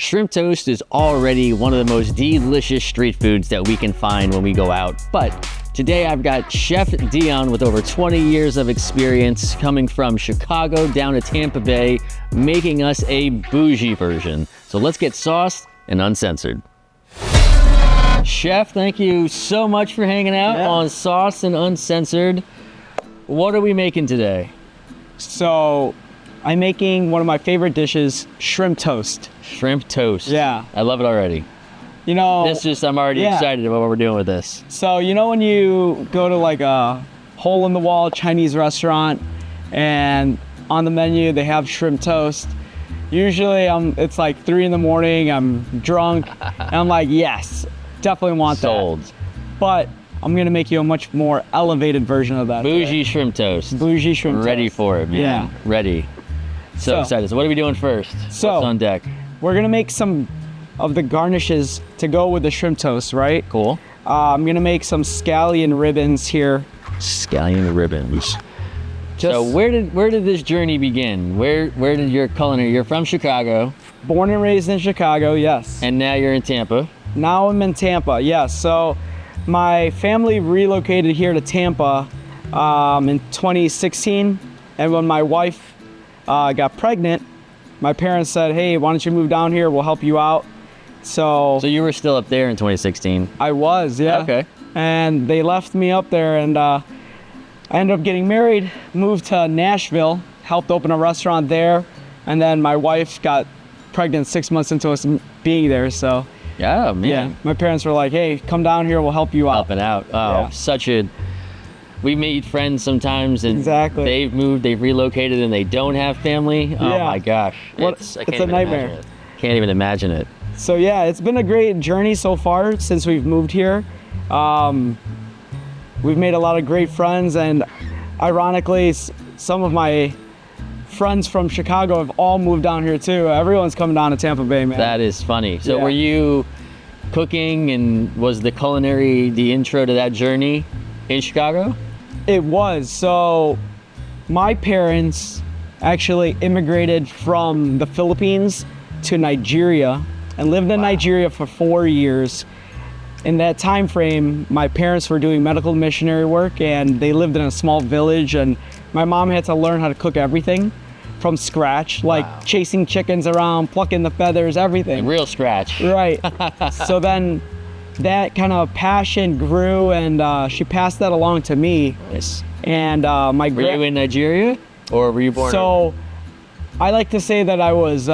Shrimp toast is already one of the most delicious street foods that we can find when we go out. But today I've got Chef Dion with over 20 years of experience coming from Chicago down to Tampa Bay, making us a bougie version. So let's get sauced and uncensored. Chef, thank you so much for hanging out on Sauced and Uncensored. What are we making today? So, I'm making one of my favorite dishes, shrimp toast. Shrimp toast. Yeah. I love it already. You know, I'm already excited about what we're doing with this. So, you know when you go to like a hole-in-the-wall Chinese restaurant and on the menu they have shrimp toast? Usually it's like 3 in the morning, I'm drunk, and I'm like, yes, definitely want Sold. that. But I'm gonna make you a much more elevated version of that. Bougie shrimp toast. Bougie shrimp toast. Ready for it, man. Yeah. Ready. So excited. So what are we doing first? So what's on deck? We're gonna make some of the garnishes to go with the shrimp toast, right? Cool. I'm gonna make some scallion ribbons here. Scallion ribbons. So where did this journey begin? Where did your culinary? You're from Chicago. Born and raised in Chicago, yes. And now you're in Tampa. Now I'm in Tampa, yes. So my family relocated here to Tampa in 2016, and when my wife got pregnant, my parents said, "Hey, why don't you move down here? We'll help you out." So you were still up there in 2016. I was, yeah. Okay. And they left me up there, and I ended up getting married, moved to Nashville, helped open a restaurant there, and then my wife got pregnant 6 months into us being there. So yeah, man. Yeah, my parents were like, "Hey, come down here, we'll help you out." Helping out. Oh, Yeah. We meet friends sometimes and Exactly. they've moved, they've relocated, and they don't have family. Oh Yeah. my gosh. It's I can't a even nightmare. imagine it. Can't even imagine it. So yeah, it's been a great journey so far since we've moved here. We've made a lot of great friends, and ironically, some of my friends from Chicago have all moved down here too. Everyone's coming down to Tampa Bay, man. That is funny. So Yeah. were you cooking, and was the culinary the intro to that journey in Chicago? It was. So my parents actually immigrated from the Philippines to Nigeria and lived in Nigeria for 4 years. In that time frame, my parents were doing medical missionary work, and they lived in a small village, and my mom had to learn how to cook everything from scratch, like chasing chickens around, plucking the feathers, everything. Real scratch. Right. So then that kind of passion grew, and she passed that along to me. Nice. And my Were you in Nigeria, or were you born? So I like to say that I was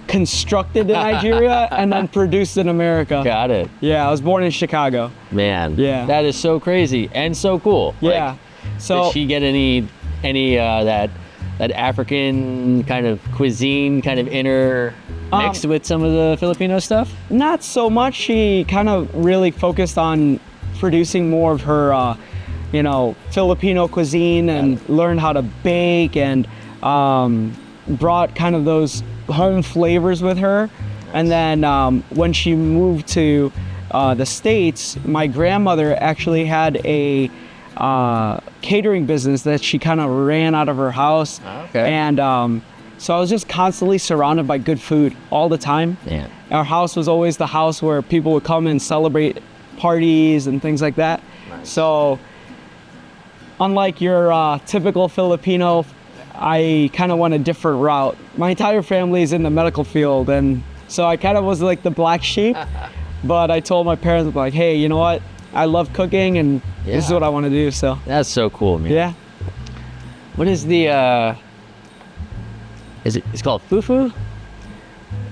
constructed in Nigeria and then produced in America. Got it. Yeah, I was born in Chicago. Man. Yeah. That is so crazy and so cool. Yeah. Like, So did she get any that African kind of cuisine kind of mixed with some of the Filipino stuff? not so much. She kind of really focused on producing more of her, Filipino cuisine, and learned how to bake, and brought kind of those home flavors with her. And then when she moved to the States, my grandmother actually had a catering business that she kind of ran out of her house. Okay. And so I was just constantly surrounded by good food all the time. Man. Our house was always the house where people would come and celebrate parties and things like that. Nice. So unlike your typical Filipino, I kind of went a different route. My entire family is in the medical field, and so I kind of was like the black sheep. But I told my parents, like, hey, you know what? I love cooking, and this is what I want to do. So That's so cool, man. yeah. What is the it's called fufu?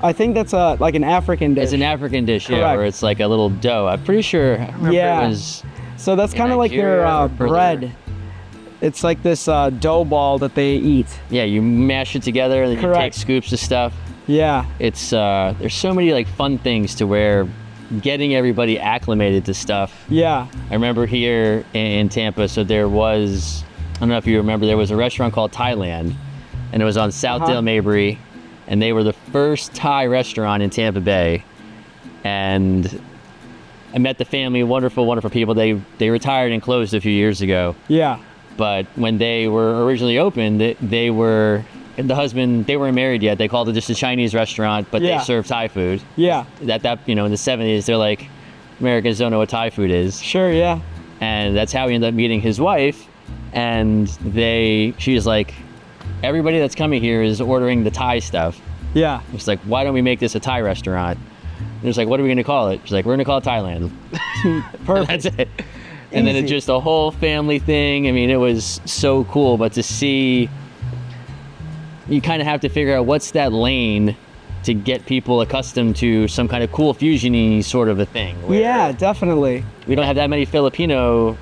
I think that's like an African dish. It's an African dish, yeah, Correct. where it's like a little dough. I'm pretty sure. I remember Yeah. it was So that's in kind of like Nigeria their or further. bread. It's like this dough ball that they eat. yeah, you mash it together and then you take Correct. scoops of stuff. Yeah. It's there's so many like fun things to where getting everybody acclimated to stuff. Yeah. I remember here in Tampa, so there was, I don't know if you remember, there was a restaurant called Thailand, and it was on Southdale Mabry, and they were the first Thai restaurant in Tampa Bay. And I met the family, wonderful, wonderful people. They retired and closed a few years ago. Yeah. But when they were originally opened, they were the husband, they weren't married yet. They called it just a Chinese restaurant, but they served Thai food. Yeah. That in the 70s, they're like, Americans don't know what Thai food is. Sure, yeah. And that's how he ended up meeting his wife. And she's like, everybody that's coming here is ordering the Thai stuff. Yeah. It's like, why don't we make this a Thai restaurant? And it's like, what are we going to call it? She's like, we're going to call it Thailand. Perfect. That's it. And then it's just a whole family thing. I mean, it was so cool. But to see, you kind of have to figure out what's that lane to get people accustomed to some kind of cool fusion-y sort of a thing. Yeah, definitely. We don't have that many Filipino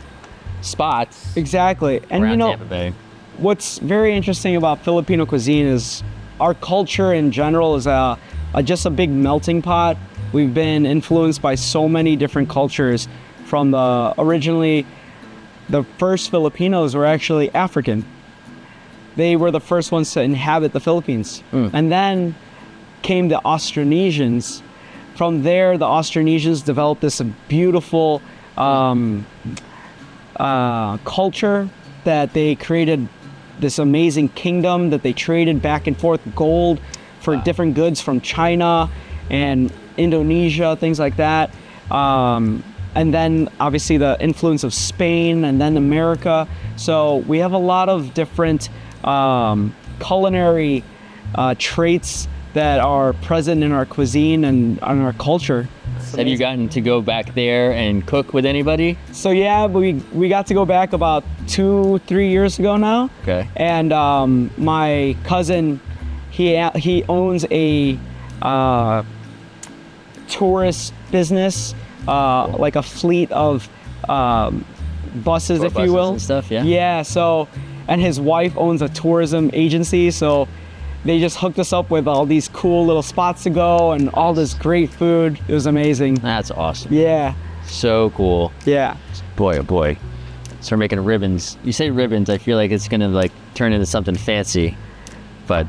spots. Exactly. And around Tampa Bay. What's very interesting about Filipino cuisine is our culture in general is just a big melting pot. We've been influenced by so many different cultures. From originally, the first Filipinos were actually African. They were the first ones to inhabit the Philippines. And then came the Austronesians. From there, the Austronesians developed this beautiful culture that they created this amazing kingdom that they traded back and forth gold for different goods from China and Indonesia, things like that. And then obviously the influence of Spain and then America. So we have a lot of different culinary traits that are present in our cuisine and in our culture. Have you gotten to go back there and cook with anybody? So yeah, we got to go back about 2-3 years ago now. Okay. And my cousin, he owns a tourist business, like a fleet of buses, Tour if buses you will. And stuff, yeah. Yeah. So, and his wife owns a tourism agency, so they just hooked us up with all these cool little spots to go and all this great food. It was amazing. That's awesome. Yeah. So cool. Yeah. Boy, oh boy. Start making ribbons. You say ribbons, I feel like it's gonna like turn into something fancy, but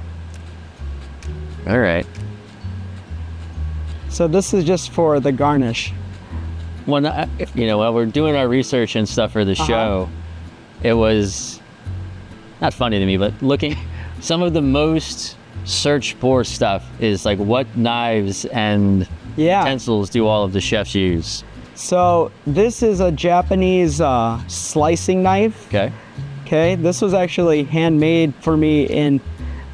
all right. So this is just for the garnish. When while we're doing our research and stuff for the show, it was not funny to me, but looking, some of the most searched for stuff is like what knives and utensils do all of the chefs use? So this is a Japanese slicing knife. Okay. Okay, this was actually handmade for me in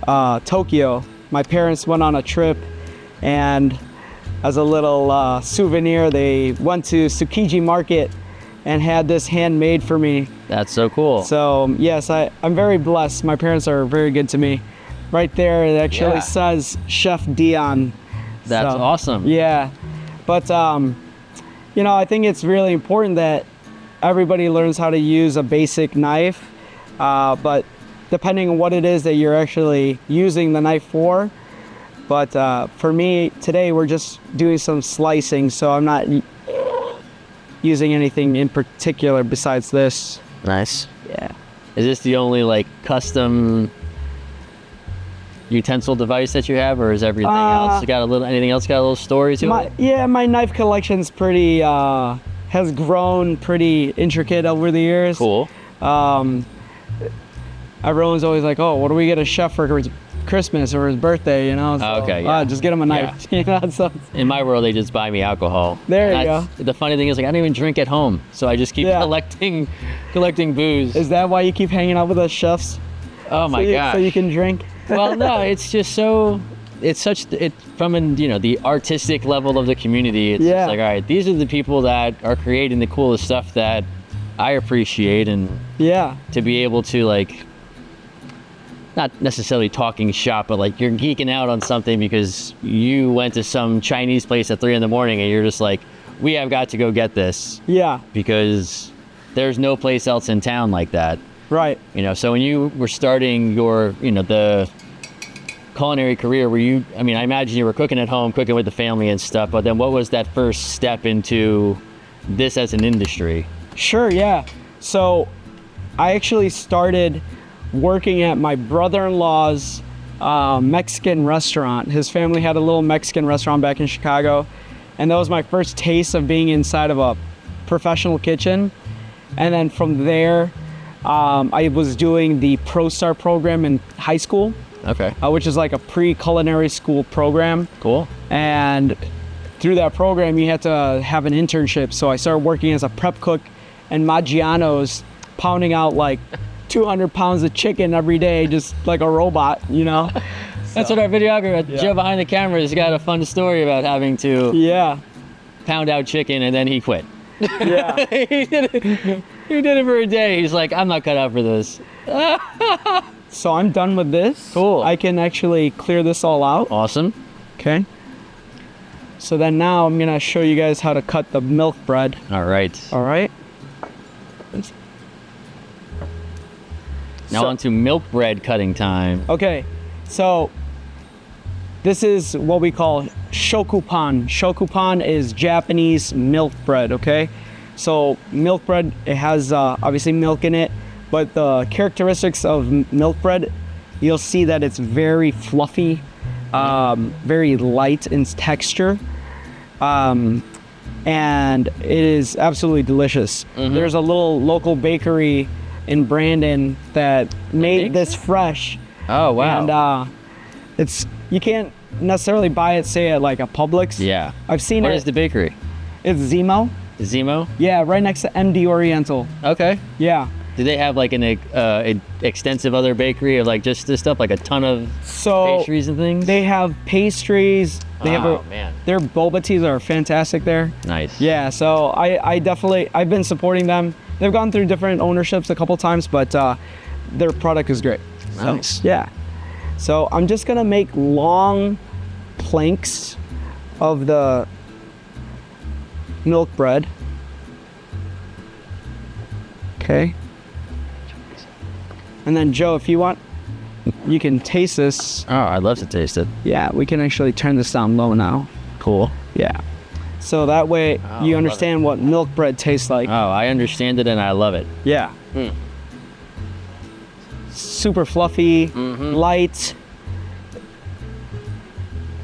Tokyo. My parents went on a trip, and as a little souvenir, they went to Tsukiji Market and had this handmade for me. That's so cool. So yes, I'm very blessed. My parents are very good to me. Right there, it actually says Chef Dion. That's awesome. Yeah, but I think it's really important that everybody learns how to use a basic knife. But depending on what it is that you're actually using the knife for. But for me, today we're just doing some slicing, so I'm not using anything in particular besides this. Nice. Yeah. Is this the only like custom utensil device that you have, or is everything else anything else got a little story to it? Yeah, my knife collection's pretty has grown pretty intricate over the years. Cool. Everyone's always like, "Oh, what do we get a chef for Christmas or his birthday?" So, okay. Yeah. just get him a knife. Yeah. So, in my world, they just buy me alcohol. There you go. The funny thing is, like, I don't even drink at home, so I just keep collecting booze. Is that why you keep hanging out with us chefs? Oh my gosh. So you can drink? Well, no, it's just so. It's from the artistic level of the community. It's just like, all right, these are the people that are creating the coolest stuff that I appreciate, and to be able to like. Not necessarily talking shop, but like you're geeking out on something because you went to some Chinese place at 3 a.m. and you're just like, we have got to go get this. Yeah. Because there's no place else in town like that. Right. So when you were starting your, the culinary career, I imagine you were cooking at home, cooking with the family and stuff, but then what was that first step into this as an industry? Sure, yeah. So I actually started working at my brother-in-law's Mexican restaurant. His family had a little Mexican restaurant back in Chicago, and that was my first taste of being inside of a professional kitchen. And then from there, I was doing the Pro Star program in high school, Okay. which is like a pre-culinary school program. Cool. And through that program, you had to have an internship. So I started working as a prep cook in Maggiano's, pounding out like 200 pounds of chicken every day, just like a robot, you know? That's what our videographer, Joe behind the camera, has got a fun story about having to Yeah. pound out chicken, and then he quit. Yeah. He did it for a day. He's like, I'm not cut out for this. So I'm done with this. Cool. I can actually clear this all out. Awesome. Okay. So then now I'm gonna show you guys how to cut the milk bread. All right. All right. Now on to milk bread cutting time. Okay. So this is what we call shokupan. Shokupan is Japanese milk bread, okay? So milk bread, it has obviously milk in it, but the characteristics of milk bread, you'll see that it's very fluffy, very light in texture, and it is absolutely delicious. There's a little local bakery in Brandon that made this fresh. Oh, wow. And it's, you can't necessarily buy it, say, at like a Publix. Yeah. I've seen What it. is the bakery? It's Zemo. Zemo? Yeah, right next to MD Oriental. Okay. Yeah. Do they have like an extensive other bakery of like just this stuff, like a ton of pastries and things? They have pastries. They have man. Their boba teas are fantastic there. Nice. Yeah, so I've been supporting them. They've gone through different ownerships a couple times, but their product is great. Nice. So, yeah. So I'm just gonna make long planks of the milk bread. Okay. And then Joe, if you want, you can taste this. Oh, I'd love to taste it. Yeah, we can actually turn this down low now. Cool. Yeah. So that way you understand what milk bread tastes like. Oh, I understand it and I love it. Yeah. Super fluffy, light.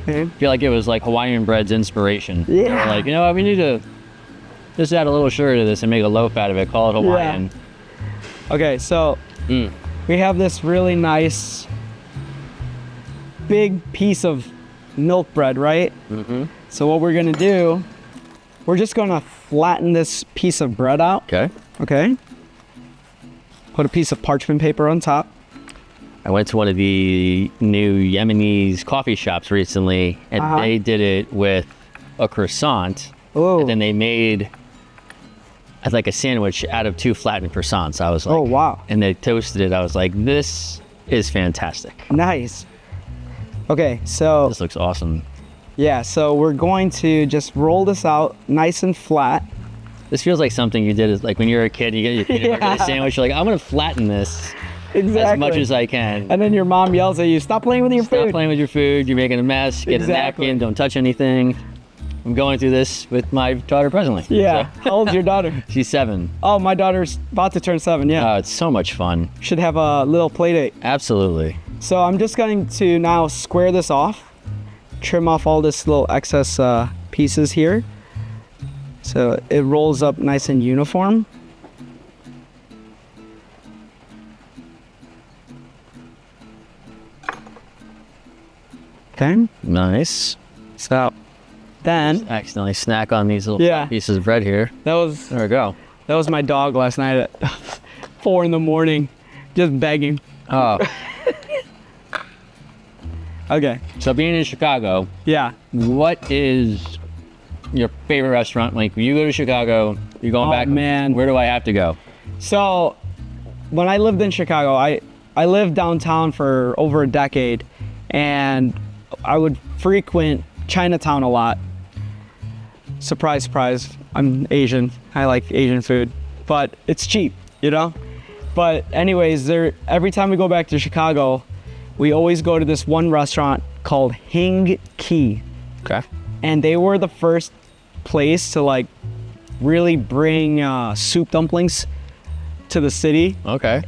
Okay. I feel like it was like Hawaiian bread's inspiration. Yeah. They were like, you know what, we need to just add a little sugar to this and make a loaf out of it, call it Hawaiian. Okay, so we have this really nice big piece of milk bread, right? So what we're gonna do, we're just gonna flatten this piece of bread out. Okay. Okay. Put a piece of parchment paper on top. I went to one of the new Yemenis coffee shops recently, and they did it with a croissant. Oh. And then they made like a sandwich out of 2 flattened croissants. I was like, Oh, wow. And they toasted it. I was like, this is fantastic. Nice. Okay, so This looks awesome. yeah, so we're going to just roll this out nice and flat. This feels like something you did as like when you were a kid, you get your peanut butter sandwich, you're like, I'm gonna flatten this as much as I can. And then your mom yells at you, stop playing with your Stop food. playing with your food, you're making a mess, get a napkin, don't touch anything. I'm going through this with my daughter presently. Yeah. So. How old's your daughter? She's 7. Oh, my daughter's about to turn 7, yeah. Oh, it's so much fun. Should have a little play date. Absolutely. So I'm just going to now square this off, trim off all this little excess pieces here. So it rolls up nice and uniform. Okay. Nice. So then Accidentally snack on these little pieces of bread here. There we go. that was my dog last night at 4 in the morning, just begging. Oh, Okay. so being in Chicago, Yeah. what is your favorite restaurant? Like when you go to Chicago, you're going back, man. where do I have to go? So when I lived in Chicago, I lived downtown for over a decade, and I would frequent Chinatown a lot. Surprise, surprise, I'm Asian. I like Asian food, but it's cheap, you know? But anyways, every time we go back to Chicago, we always go to this one restaurant called Hing Ki. Okay. And they were the first place to like really bring soup dumplings to the city. Okay.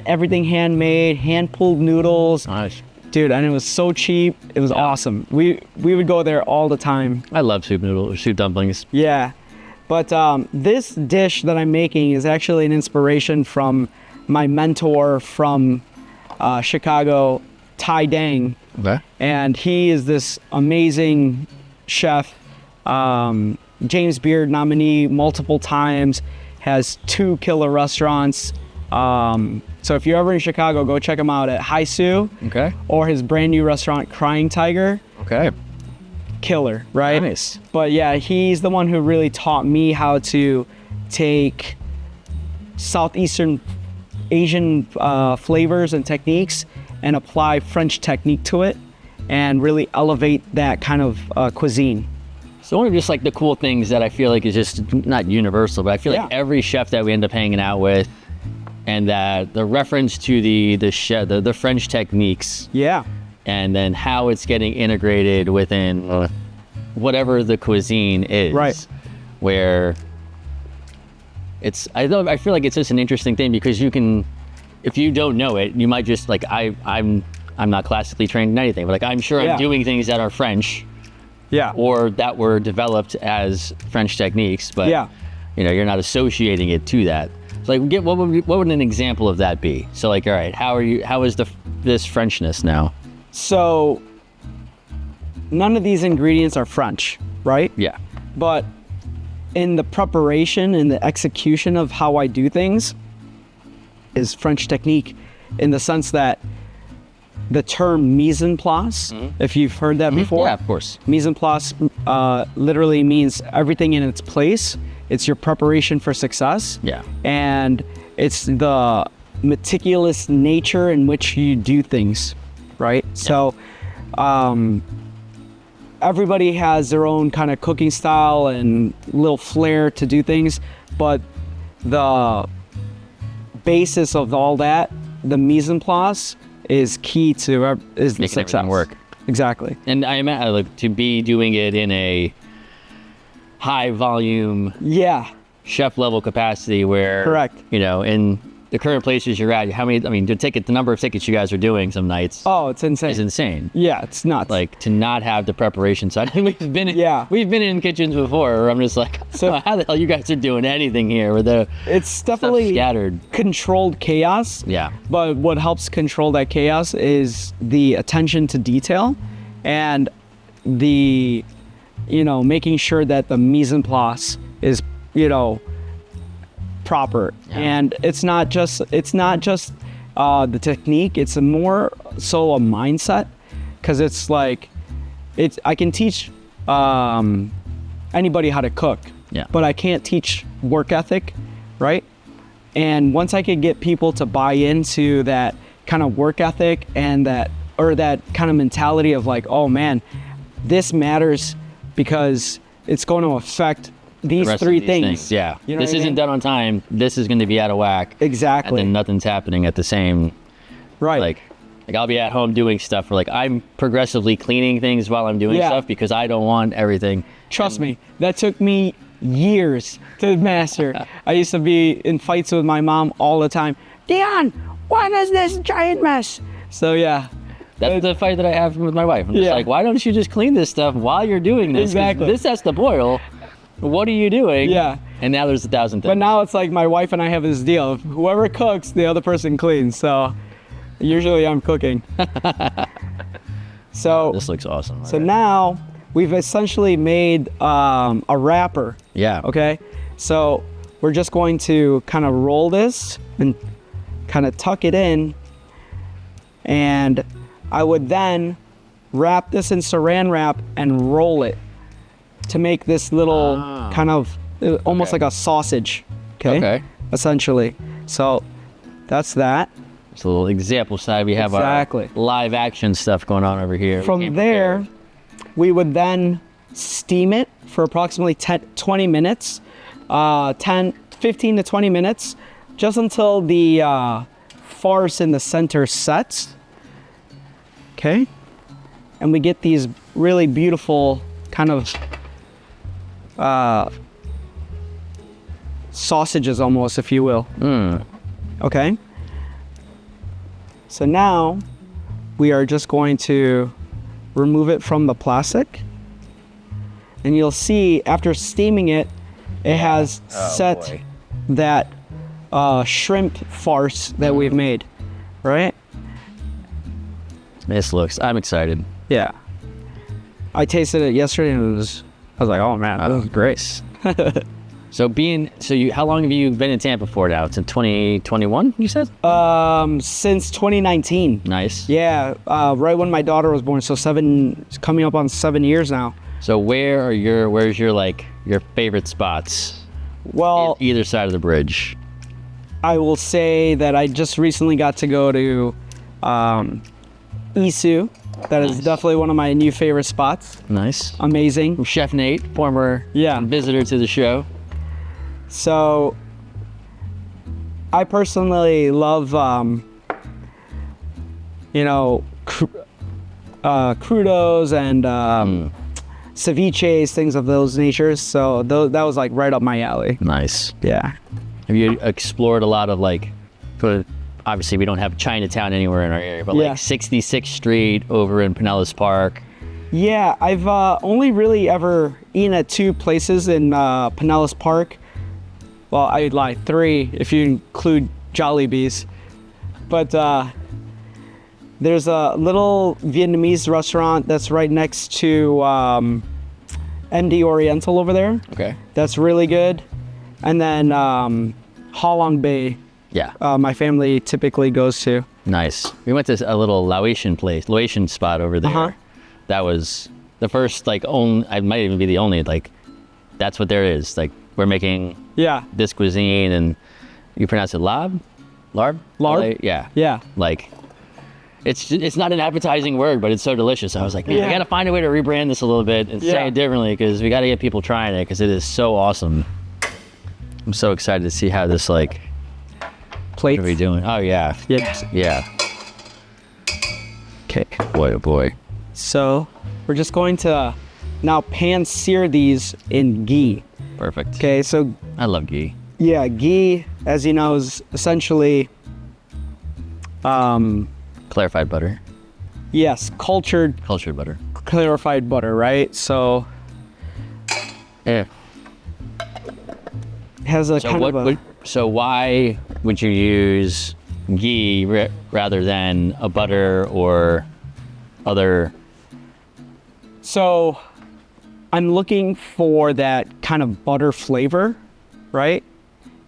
Everything handmade, hand pulled noodles. Nice. Dude, and it was so cheap. It was awesome. We would go there all the time. I love soup dumplings. Yeah. But this dish that I'm making is actually an inspiration from my mentor from Chicago, Tai Dang. Okay. And he is this amazing chef, James Beard nominee multiple times, has 2 killer restaurants. So if you're ever in Chicago, go check him out at Haisu. Okay. Or his brand new restaurant, Crying Tiger. Okay. Killer, right? Nice. But yeah, he's the one who really taught me how to take Southeastern Asian flavors and techniques and apply French technique to it and really elevate that kind of cuisine. So one of just like the cool things that I feel like is just not universal, but I feel like Yeah. every chef that we end up hanging out with, and that the reference to the French techniques, Yeah. and then how it's getting integrated within whatever the cuisine is. Right. Where I feel like it's just an interesting thing because you can, if you don't know it, you might just like I'm not classically trained in anything, but like I'm sure Yeah. I'm doing things that are French Yeah. or that were developed as French techniques, but Yeah. you know, you're not associating it to that. So like what would an example of that be? So like, all right, how is this Frenchness now? So none of these ingredients are French, right? Yeah. But in the preparation and the execution of how I do things is French technique, in the sense that the term mise-en-place, if you've heard that before. Yeah, of course. Mise-en-place literally means everything in its place. It's your preparation for success. Yeah. And it's the meticulous nature in which you do things, right? Yeah. So everybody has their own kind of cooking style and little flair to do things, but the basis of all that, the mise-en-place, is key to is the Making success. everything work. Exactly. And I imagine like to be doing it in a high volume Yeah. chef level capacity where, Correct. you know, in the current places you're at, the number of tickets you guys are doing some nights Oh, it's insane. is insane. Yeah, it's nuts. Like to not have the preparation side. we've been in kitchens before where I'm just like, So- how the hell you guys are doing anything here with the it's stuff definitely scattered? controlled chaos. Yeah. But what helps control that chaos is the attention to detail and the, making sure that the mise-en-place is, proper. Yeah. And it's not just the technique, it's more so a mindset, because it's like, I can teach anybody how to cook, Yeah. but I can't teach work ethic, right? And once I could get people to buy into that kind of work ethic and that kind of mentality of like, oh man, this matters because it's going to affect these The rest of three these things. Yeah. You know This what I isn't mean? done on time. This is going to be out of whack. Exactly. And then nothing's happening at the same. Right. Like I'll be at home doing stuff where like I'm progressively cleaning things while I'm doing Yeah. stuff because I don't want everything. Trust me, that took me years to master. I used to be in fights with my mom all the time. Dion, what is this giant mess? So yeah. That's the fight that I have with my wife. I'm just Yeah. like, why don't you just clean this stuff while you're doing this? 'Cause Exactly. This has to boil. What are you doing? Yeah. And now there's 1,000 things. But now it's like my wife and I have this deal. Whoever cooks, the other person cleans. So usually I'm cooking. So This looks awesome. so now we've essentially made a wrapper. Yeah. Okay, so we're just going to kind of roll this and kind of tuck it in, and I would then wrap this in saran wrap and roll it to make this little kind of almost Okay. like a sausage. Okay. Essentially. So that's that. It's a little example side. We have Exactly. our live action stuff going on over here. We From came there, prepared. we would then steam it for approximately 20 minutes, 15 to 20 minutes, just until the farce in the center sets. Okay? And we get these really beautiful kind of sausages almost, if you will. Okay? So now we are just going to remove it from the plastic, and you'll see after steaming it, it has set boy. that shrimp farce that we've made, right? I'm excited. Yeah. I tasted it yesterday and I was like, oh man, that was great. How long have you been in Tampa for now? Since 2021, you said? Since 2019. Nice. Yeah, right when my daughter was born, so coming up on 7 years now. So where's your favorite spots? Well, Either side of the bridge. I will say that I just recently got to go to Isu. That is definitely one of my new favorite spots. Nice. Amazing. Chef Nate, former visitor to the show. So I personally love, crudos and ceviches, things of those natures. So that was like right up my alley. Nice. Yeah. Have you explored a lot of obviously we don't have Chinatown anywhere in our area, but 66th Street over in Pinellas Park? Yeah, I've only really ever eaten at 2 places in Pinellas Park. Well, I'd lie, 3 if you include Jollibee's. But there's a little Vietnamese restaurant that's right next to MD Oriental over there. Okay. That's really good. And then Ha Long Bay. Yeah. My family typically goes to. Nice. We went to a little Laotian spot over there. Uh-huh. That was the first, I might even be the only, that's what there is. We're making this cuisine, and you pronounce it Larb? Yeah. Yeah. It's not an appetizing word, but it's so delicious. I was like, man, I got to find a way to rebrand this a little bit and say it differently, because we got to get people trying it, because it is so awesome. I'm so excited to see how this, Plates. What are we doing? Oh, yeah. Yep. Yeah. Okay. Boy, oh boy. So we're just going to now pan sear these in ghee. Perfect. Okay, so I love ghee. Yeah, ghee, as you know, is essentially clarified butter. Yes, cultured butter. Clarified butter, right? So it has a so why would you use ghee rather than a butter or other? So I'm looking for that kind of butter flavor, right?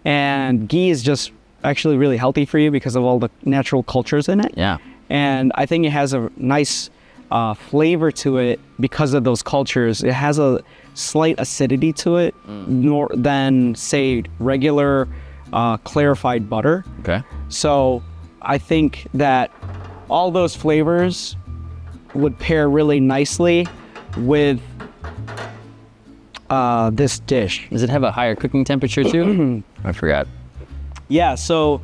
And ghee is just actually really healthy for you because of all the natural cultures in it. Yeah. And I think it has a nice flavor to it because of those cultures. It has a slight acidity to it, more than say regular clarified butter. Okay. So I think that all those flavors would pair really nicely with this dish. Does it have a higher cooking temperature too? I forgot. Yeah, so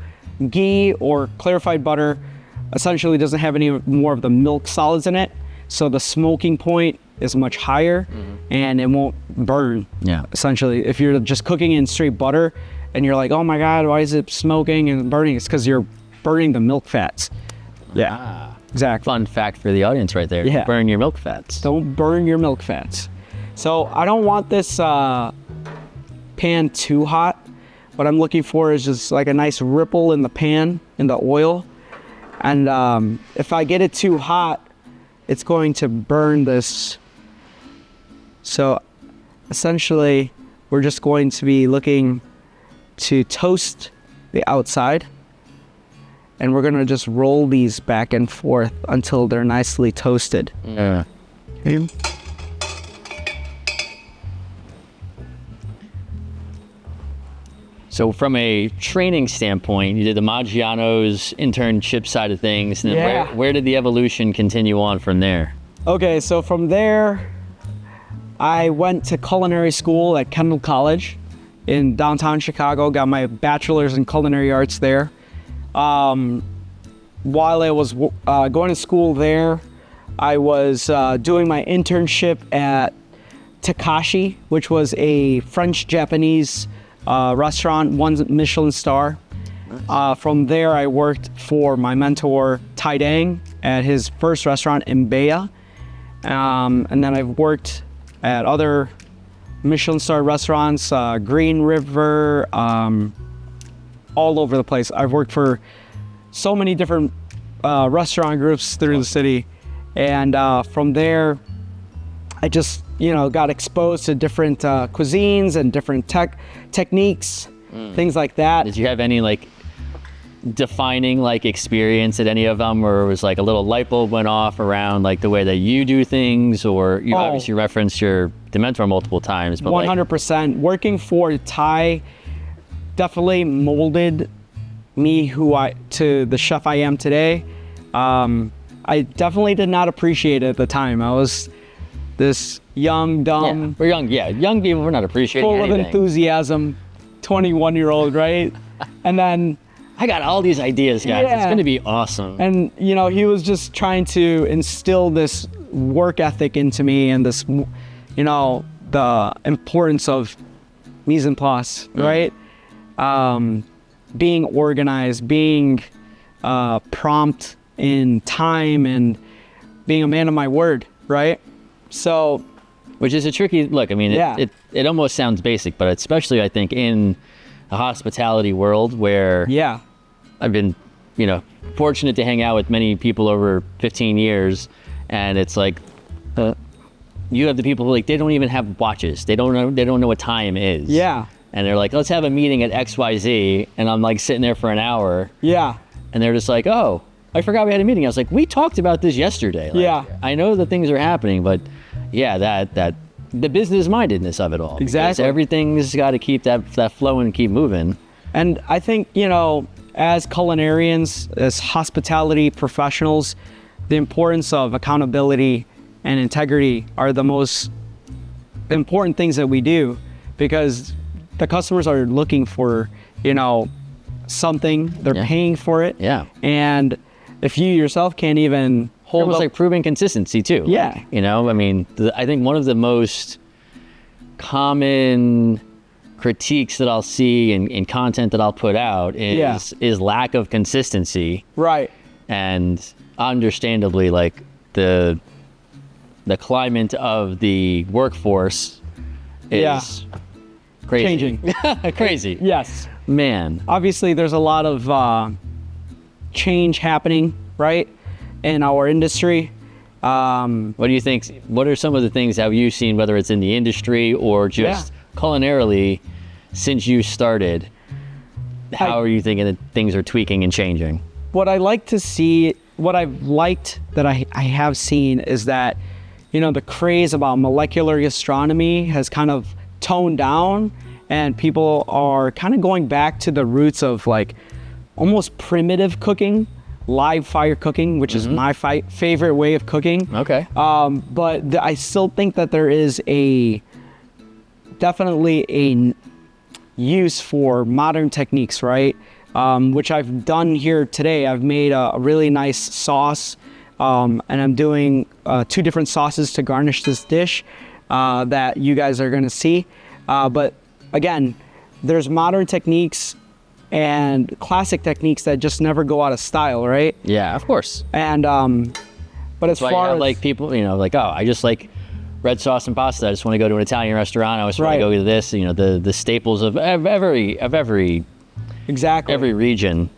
ghee or clarified butter essentially doesn't have any more of the milk solids in it. So the smoking point is much higher and it won't burn. Yeah. Essentially, if you're just cooking in straight butter and you're like, oh my God, why is it smoking and burning? It's because you're burning the milk fats. Yeah, exactly. Fun fact for the audience right there. Yeah. Burn your milk fats. Don't burn your milk fats. So I don't want this pan too hot. What I'm looking for is just like a nice ripple in the pan, in the oil. And if I get it too hot, it's going to burn this. So essentially, we're just going to be looking to toast the outside. And we're gonna just roll these back and forth until they're nicely toasted. Yeah. Okay. So from a training standpoint, you did the Maggiano's internship side of things. And then where did the evolution continue on from there? Okay, so from there, I went to culinary school at Kendall College in downtown Chicago, got my bachelor's in culinary arts there. While I was going to school there, I was doing my internship at Takashi, which was a French-Japanese restaurant, 1 Michelin star. From there, I worked for my mentor, Tai Dang, at his first restaurant in Baya. And then I've worked at other Michelin star restaurants, Green River, all over the place. I've worked for so many different restaurant groups through the city. And from there, I just, got exposed to different cuisines and different techniques, things like that. Did you have any like defining like experience at any of them, or it was like a little light bulb went off around like the way that you do things, or you obviously referenced the mentor multiple times, but 100%. Working for Thai definitely molded me to the chef I am today. I definitely did not appreciate it at the time. I was this young, dumb. Yeah, we're young. Yeah, young people, we're not appreciating full anything. of enthusiasm, 21-year-old, right? And then I got all these ideas, guys. Yeah. It's going to be awesome. And, he was just trying to instill this work ethic into me and this, the importance of mise-en-place, right? Being organized, being prompt in time, and being a man of my word, right? So, which is a tricky look. I mean, it almost sounds basic, but especially I think in the hospitality world where I've been, fortunate to hang out with many people over 15 years, and it's like you have the people who, like, they don't even have watches. They don't know what time is. Yeah. And they're like, let's have a meeting at XYZ, and I'm like sitting there for an hour. Yeah. And they're just like, oh, I forgot we had a meeting. I was like, we talked about this yesterday. Like, I know that things are happening, but that the business mindedness of it all. Exactly. Everything's got to keep that flow and keep moving. And I think, as culinarians, as hospitality professionals, the importance of accountability and integrity are the most important things that we do, because the customers are looking for, something. They're paying for it. Yeah. And if you yourself can't even hold almost up, like proving consistency too. Yeah. I mean, I think one of the most common critiques that I'll see in content that I'll put out is lack of consistency. Right. And understandably, like the climate of the workforce is crazy. Changing. Crazy. Yes. Man. Obviously, there's a lot of change happening, right, in our industry. What do you think? What are some of the things have you seen, whether it's in the industry or just culinarily, since you started? How are you thinking that things are tweaking and changing? What I like to see, what I've liked that I have seen is that, the craze about molecular gastronomy has kind of toned down, and people are kind of going back to the roots of like almost primitive cooking, live fire cooking, which is my favorite way of cooking. Okay. But I still think that there is definitely a use for modern techniques, right? Which I've done here today. I've made a really nice sauce, and I'm doing 2 different sauces to garnish this dish that you guys are gonna see. But again, there's modern techniques and classic techniques that just never go out of style, right? Yeah, of course. And but as far as like people, like, oh, I just like red sauce and pasta. I just want to go to an Italian restaurant. I just want to go to this. The staples of every exactly every region.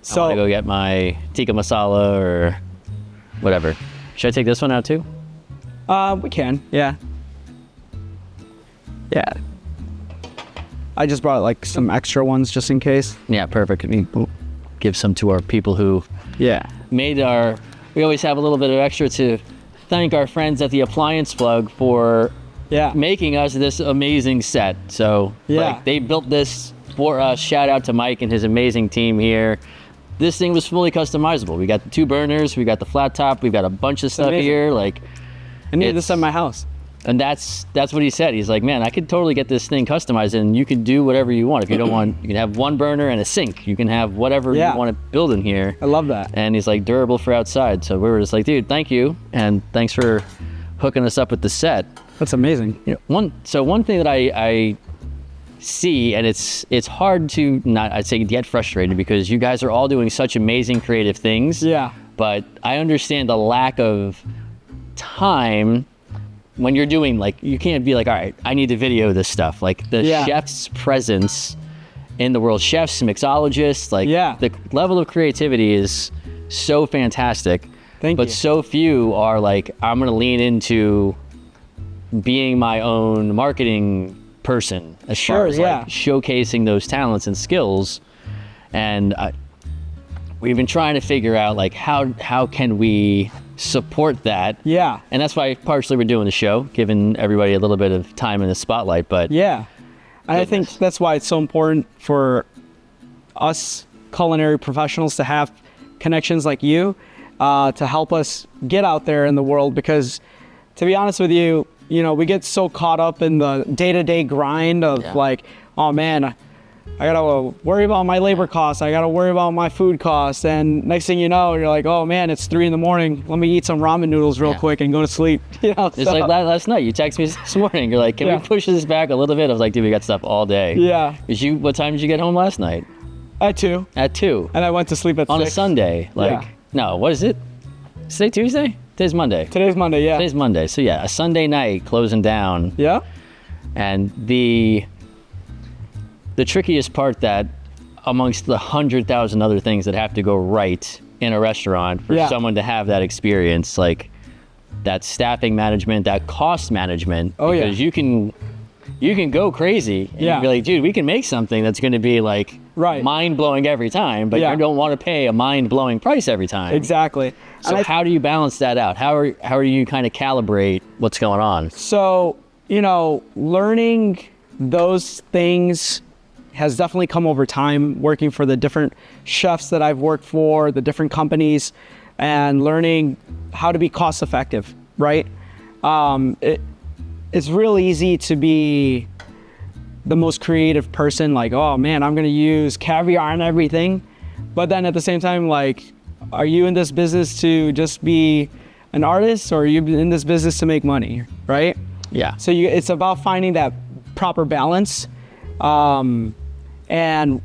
So I want to go get my tikka masala or whatever. Should I take this one out too? We can. Yeah. I just brought like some extra ones just in case. Yeah, perfect. Let me give some to our people who made our. We always have a little bit of extra to thank our friends at the Appliance Plug for making us this amazing set. So they built this for us. Shout out to Mike and his amazing team here. This thing was fully customizable. We got the 2 burners, we got the flat top, we've got a bunch of stuff here. Like, I need this at my house. And that's what he said. He's like, man, I could totally get this thing customized, and you can do whatever you want. If you don't want, you can have 1 burner and a sink. You can have whatever you want to build in here. I love that. And he's like, durable for outside. So we were just like, dude, thank you, and thanks for hooking us up with the set. That's amazing. One thing that I see, and it's hard to not, I'd say, get frustrated, because you guys are all doing such amazing creative things. Yeah. But I understand the lack of time when you're doing, like, you can't be like, all right, I need to video this stuff. Like, the chef's presence in the world, chefs, mixologists, like the level of creativity is so fantastic. Thank but you. so few are like, I'm gonna lean into being my own marketing person as far as like showcasing those talents and skills. And we've been trying to figure out like how can we support that. Yeah. And that's why partially we're doing the show, giving everybody a little bit of time in the spotlight. But yeah, and I think that's why it's so important for us culinary professionals to have connections like you, to help us get out there in the world. Because to be honest with you, you know, we get so caught up in the day-to-day grind of like, oh man, I gotta worry about my labor costs, I gotta worry about my food costs, and next thing you know, you're like, oh man, it's 3 a.m, let me eat some ramen noodles real quick and go to sleep. You know, it's like last night, you texted me this morning, you're like, can we push this back a little bit? I was like, dude, we got stuff all day. Yeah. What time did you get home last night? At 2. At 2. And I went to sleep at 6. On a Sunday. Like, no, what is it? Today Tuesday? Today's Monday. Today's Monday, yeah. Today's Monday. So yeah, a Sunday night closing down. Yeah. And the trickiest part that amongst the 100,000 other things that have to go right in a restaurant for someone to have that experience, like that staffing management, that cost management, because you can go crazy and you can be like, dude, we can make something that's going to be like mind-blowing every time, but you don't want to pay a mind-blowing price every time. Exactly. So how do you balance that out? How are you kind of calibrate what's going on? So, you know, learning those things has definitely come over time, working for the different chefs that I've worked for, the different companies, and learning how to be cost effective, right? It's real easy to be the most creative person, like, oh man, I'm gonna use caviar and everything. But then at the same time, like, are you in this business to just be an artist, or are you in this business to make money, right? Yeah. So it's about finding that proper balance. And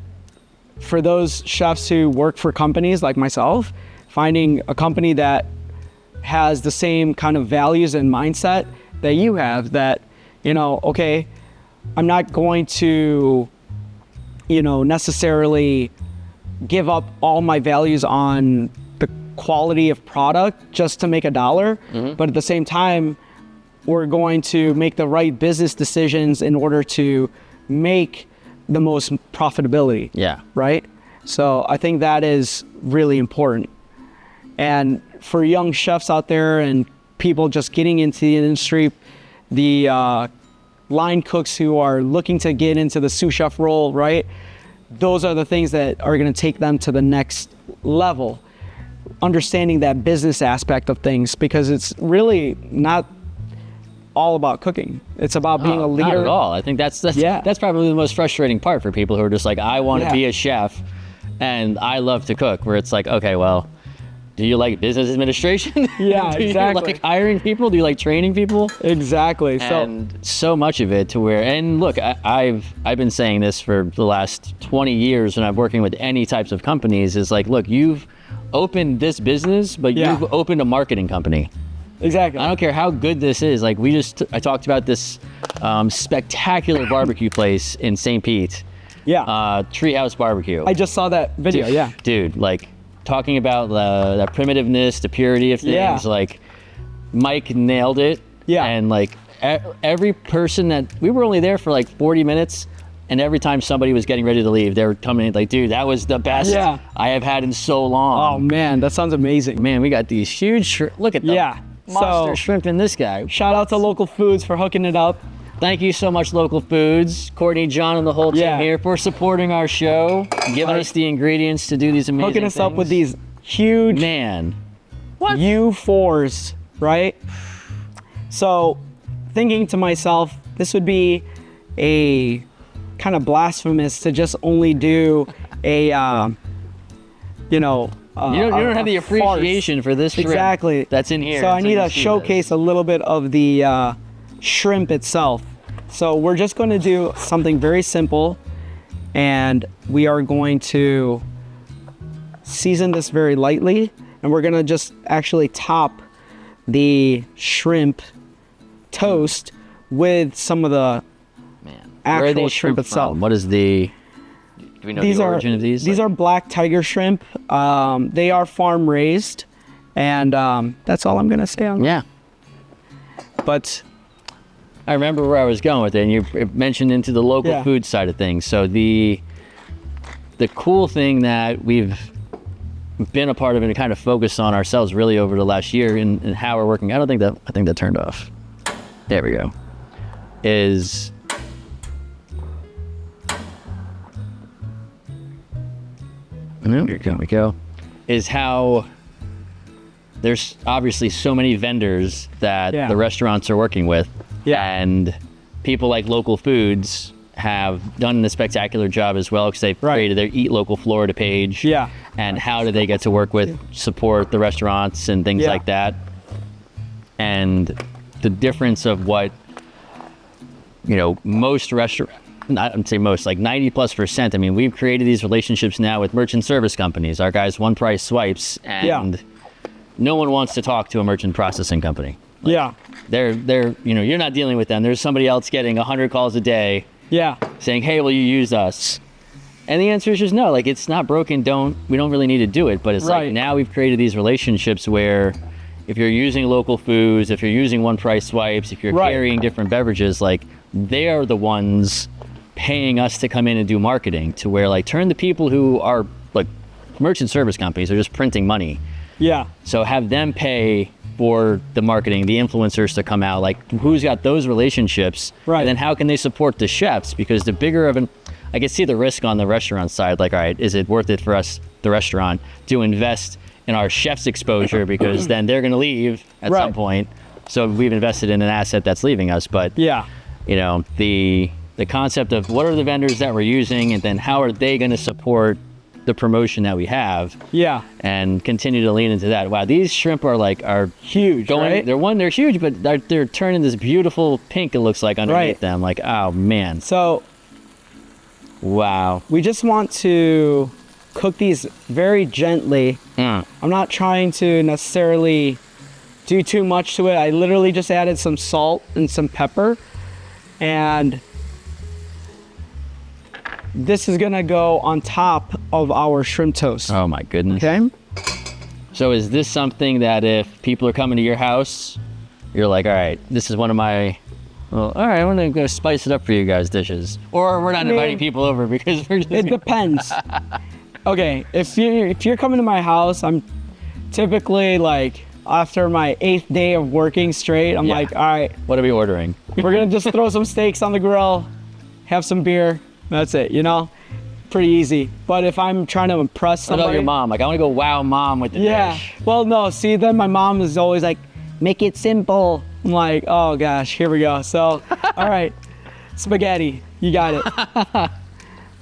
for those chefs who work for companies like myself, finding a company that has the same kind of values and mindset that you have, that, you know, okay, I'm not going to, you know, necessarily give up all my values on the quality of product just to make $1, but at the same time, we're going to make the right business decisions in order to make the most profitability. Yeah. Right? So I think that is really important. And for young chefs out there and people just getting into the industry, the line cooks who are looking to get into the sous chef role, right? Those are the things that are going to take them to the next level. Understanding that business aspect of things, because it's really not all about cooking. It's about being a leader. Not at all. I think that's probably the most frustrating part for people who are just like, I want to be a chef and I love to cook, where it's like, okay, well, do you like business administration? Yeah, do exactly. you like hiring people? Do you like training people? Exactly. And so much of it to where, and look, I've been saying this for the last 20 years when I'm working with any types of companies, is like, look, you've opened this business, but you've opened a marketing company. Exactly. I don't care how good this is. Like I talked about this spectacular barbecue place in St. Pete. Yeah. Treehouse Barbecue. I just saw that video. Dude, like talking about the primitiveness, the purity of things. Like Mike nailed it. Yeah. And like every person we were only there for like 40 minutes. And every time somebody was getting ready to leave, they were coming in like, dude, that was the best I have had in so long. Oh man, that sounds amazing. Man, we got these huge look at them. Monster shrimp in this guy. Shout out to Local Foods for hooking it up. Thank you so much, Local Foods. Courtney, John, and the whole team here for supporting our show, giving us the ingredients to do these amazing hooking us things. Up with these huge U4s, right? So thinking to myself, this would be a kind of blasphemous to just only do a, you don't have the appreciation for this shrimp that's in here. So I need to showcase a little bit of the shrimp itself. So we're just going to do something very simple, and we are going to season this very lightly, and we're going to just actually top the shrimp toast with some of the actual shrimp itself. What is the... Do we know the origin of these? These are black tiger shrimp. They are farm raised, and that's all I'm gonna say on them. Yeah. But I remember where I was going with it, and you mentioned into the local food side of things. So the cool thing that we've been a part of and kind of focused on ourselves really over the last year and how we're working. I think that turned off. There we go. Is here we go. Is how there's obviously so many vendors that the restaurants are working with, and people like Local Foods have done a spectacular job as well because they've created their Eat Local Florida page. Yeah. And how do they get to work with, support the restaurants and things like that? And the difference of what, most restaurants, I'd say most, like 90+%. I mean, we've created these relationships now with merchant service companies. Our guys, one price swipes, and no one wants to talk to a merchant processing company. They're you're not dealing with them. There's somebody else getting 100 calls a day. Saying, hey, will you use us? And the answer is just no. Like, it's not broken. We don't really need to do it. But it's like now we've created these relationships where if you're using Local Foods, if you're using one price swipes, if you're carrying different beverages, like they are the ones paying us to come in and do marketing to where like turn the people who are like merchant service companies are just printing money. So have them pay for the marketing, the influencers to come out, like who's got those relationships, and then how can they support the chefs? Because the bigger of I can see the risk on the restaurant side, like, all right, is it worth it for us, the restaurant, to invest in our chef's exposure because then they're gonna leave at some point. So we've invested in an asset that's leaving us. But the concept of what are the vendors that we're using and then how are they gonna support the promotion that we have, and continue to lean into that. Wow, these shrimp are huge. They're huge, but they're turning this beautiful pink. It looks like underneath them. Like, oh man. So, wow. We just want to cook these very gently. I'm not trying to necessarily do too much to it. I literally just added some salt and some pepper, and this is gonna go on top of our shrimp toast. Oh my goodness. Okay. So is this something that if people are coming to your house, you're like, all right, this is one of my, all right, I'm gonna spice it up for you guys dishes, or we're not inviting people over because we're just. It depends. Okay, if you're coming to my house, I'm typically like after my 8th day of working straight, I'm like, all right, what are we ordering? We're gonna just throw some steaks on the grill, have some beer. That's it, pretty easy. But if I'm trying to impress somebody. What about your mom? Like, I want to go wow mom with the dish. Well, no, see, then my mom is always like, make it simple. I'm like, oh gosh, here we go. So, all right, spaghetti, you got it.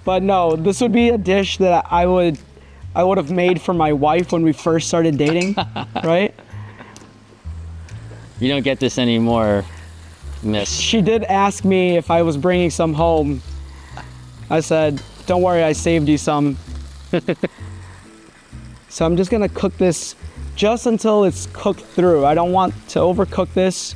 But no, this would be a dish that I would have made for my wife when we first started dating, right? You don't get this anymore, miss. She did ask me if I was bringing some home. I said, don't worry, I saved you some. So I'm just gonna cook this just until it's cooked through. I don't want to overcook this.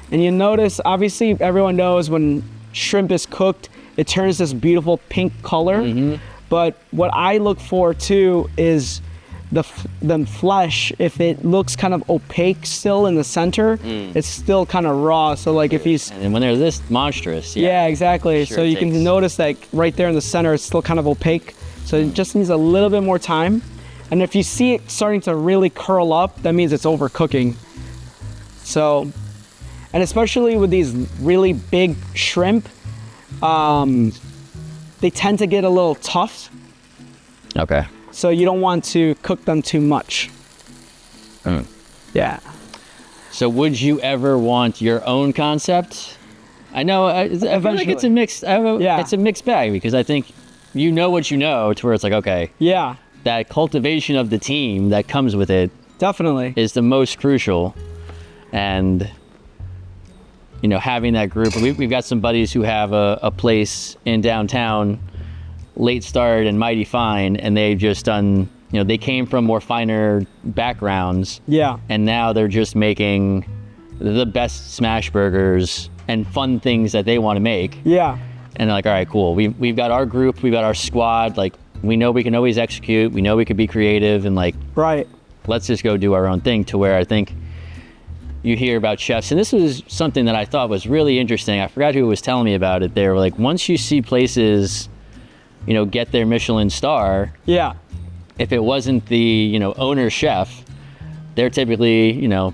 And you notice, obviously everyone knows when shrimp is cooked, it turns this beautiful pink color. But what I look for too is the flesh. If it looks kind of opaque still in the center, it's still kind of raw. So like if he's and when they're this monstrous, exactly. Sure, so you can notice that right there in the center, it's still kind of opaque. So it just needs a little bit more time. And if you see it starting to really curl up, that means it's overcooking. So, and especially with these really big shrimp, they tend to get a little tough. Okay. So you don't want to cook them too much. Yeah. So would you ever want your own concept? I know, I feel like it's a mixed, it's a mixed bag because I think you know what you know to where it's like, okay. Yeah. That cultivation of the team that comes with it. Definitely. Is the most crucial. And, having that group. We've got some buddies who have a place in downtown, late start and mighty fine, and they've just done, they came from more finer backgrounds. Yeah. And now they're just making the best smash burgers and fun things that they want to make. Yeah. and like, all right, cool. We've got our group, we've got our squad. Like, we know we can always execute. We know we could be creative, and like, Right. let's just go do our own thing. To where I think you hear about chefs, and this was something that I thought was really interesting. I forgot who was telling me about it. They were like, once you see places, you know, get their Michelin star, Yeah. if it wasn't the, you know, owner chef, they're typically, you know,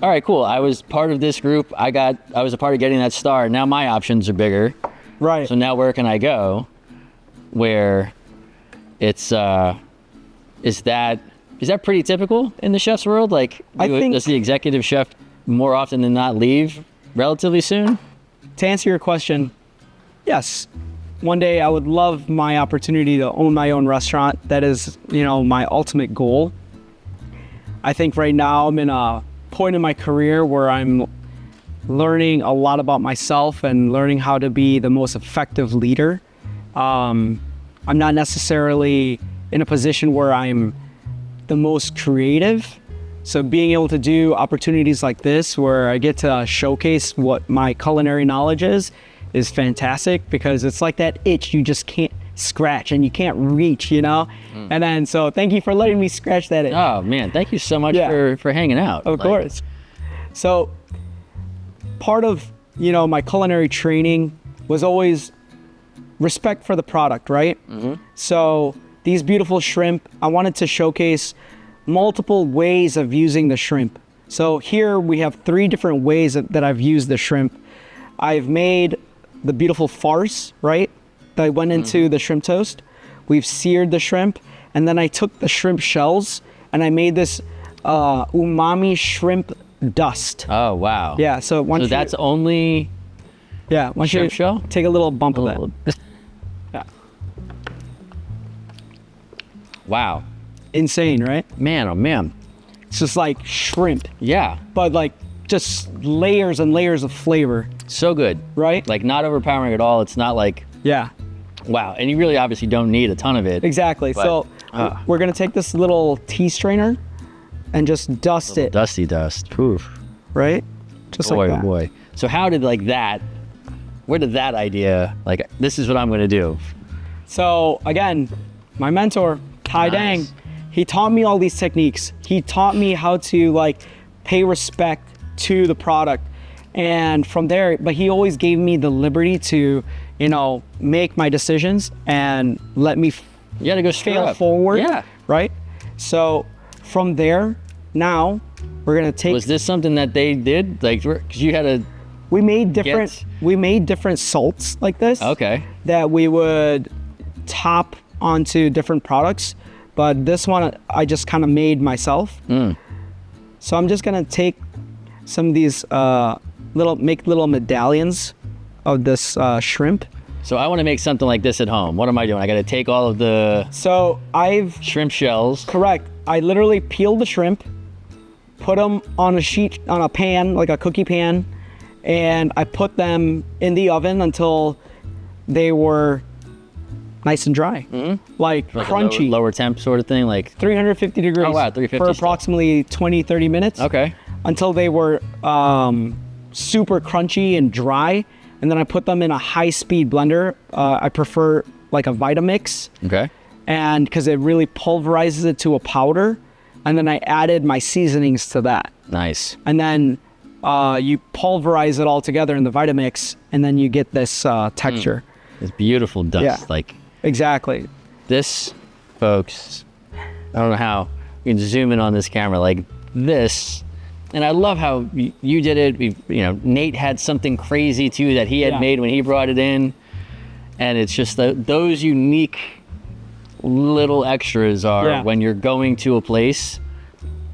all right, cool. I was part of this group. I was a part of getting that star. Now my options are bigger. Right. So now where can I go? Where it's, is that pretty typical in the chef's world? Like, I think- does the executive chef more often than not leave relatively soon? To answer your question, yes. One day I would love my opportunity to own my own restaurant. That is, you know, my ultimate goal. I think right now I'm in a point in my career where I'm learning a lot about myself and learning how to be the most effective leader. I'm not necessarily in a position where I'm the most creative. So being able to do opportunities like this where I get to showcase what my culinary knowledge is fantastic, because it's like that itch you just can't scratch and you can't reach, you know? And then, so thank you for letting me scratch that itch. Oh man, thank you so much Yeah. for hanging out. Of course. So part of, you know, my culinary training was always respect for the product, right? So these beautiful shrimp, I wanted to showcase multiple ways of using the shrimp. So here we have 3 different ways that I've used the shrimp. I've made the beautiful farce, right? That went into the shrimp toast. We've seared the shrimp, and then I took the shrimp shells and I made this umami shrimp dust. Oh wow. Yeah, so once that's only once shrimp you shell? take a little bump of that. Yeah. Wow. Insane, right? Man, oh man. It's just like shrimp, Yeah. but like just layers and layers of flavor, So good. right? Like not overpowering at all. It's not like, Yeah, wow. And you really obviously don't need a ton of it. exactly. But, So we're gonna take this little tea strainer and just dust it, Dusty dust. Poof. right? Just Boy, like oh that. boy. So how did like that, where did that idea, like, this is what I'm gonna do? So again, my mentor, Tai Dang, Nice. he taught me all these techniques. He taught me how to like pay respect to the product. And from there, but he always gave me the liberty to, you know, make my decisions and let me You gotta go straight fail up. forward. Yeah. Right? So from there, now we're gonna take, Was this something that they did? Like, because you had a, we made different salts like this. okay. That we would top onto different products, but this one I just kind of made myself. So I'm just gonna take some of these make little medallions of this shrimp. So I want to make something like this at home. What am I doing? I got to take all of the So shrimp shells. correct, I literally peeled the shrimp, put them on a pan, like a cookie pan, and I put them in the oven until they were nice and dry, like Like a crunchy. lower temp sort of thing. Like, 350 degrees Oh, wow, 350 for still. approximately 20-30 minutes. okay. Until they were super crunchy and dry, and then I put them in a high-speed blender. I prefer like a Vitamix, Okay. and because it really pulverizes it to a powder, and then I added my seasonings to that, Nice. and then you pulverize it all together in the Vitamix, and then you get this texture. It's beautiful dust. Yeah. Like Exactly. this, folks. I don't know how you can zoom in on this camera like this. And I love how you did it. Nate had something crazy too that he had Yeah. made when he brought it in. And it's just those unique little extras are Yeah. when you're going to a place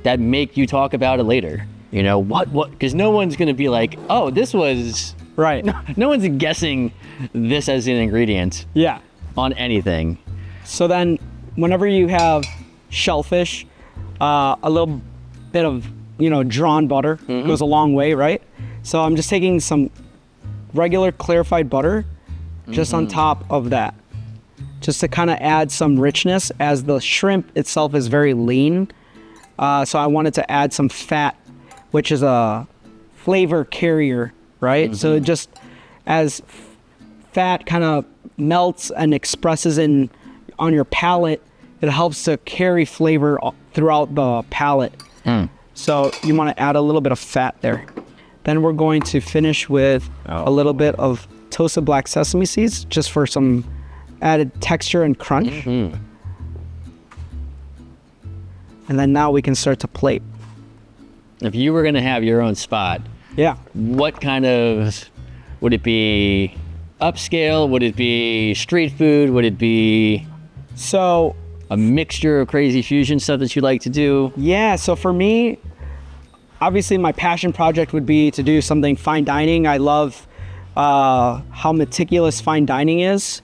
that make you talk about it later. You know, what, because no one's going to be like, oh, this was, Right. no one's guessing this as an ingredient Yeah. on anything. So then, whenever you have shellfish, a little bit of drawn butter goes a long way, right? So I'm just taking some regular clarified butter just on top of that, just to kind of add some richness, as the shrimp itself is very lean. So I wanted to add some fat, which is a flavor carrier, right? So it just as fat kind of melts and expresses on your palate, it helps to carry flavor throughout the palate. So you want to add a little bit of fat there. Then we're going to finish with a little bit of toasted black sesame seeds, just for some added texture and crunch. And then now we can start to plate. If you were going to have your own spot, what kind of, would it be upscale? Would it be street food? Would it be so a mixture of crazy fusion stuff that you like to do? Yeah, so for me, obviously my passion project would be to do something fine dining. I love how meticulous fine dining is.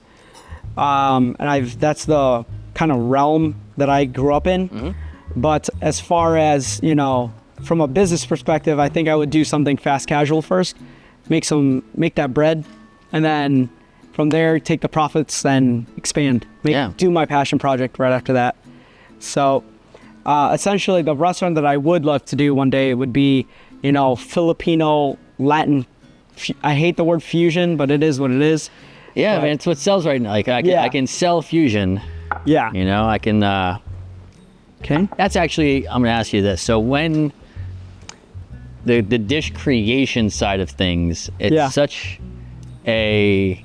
And that's the kind of realm that I grew up in. But as far as, you know, from a business perspective, I think I would do something fast casual first, make that bread, and then from there take the profits and expand. Do my passion project right after that. So essentially the restaurant that I would love to do one day would be, you know, Filipino, Latin. I hate the word fusion, but it is what it is. Yeah, man, it's what sells right now. Like I can sell fusion. Yeah. You know, I can. Okay. That's actually, I'm gonna ask you this. So when the dish creation side of things, it's such a,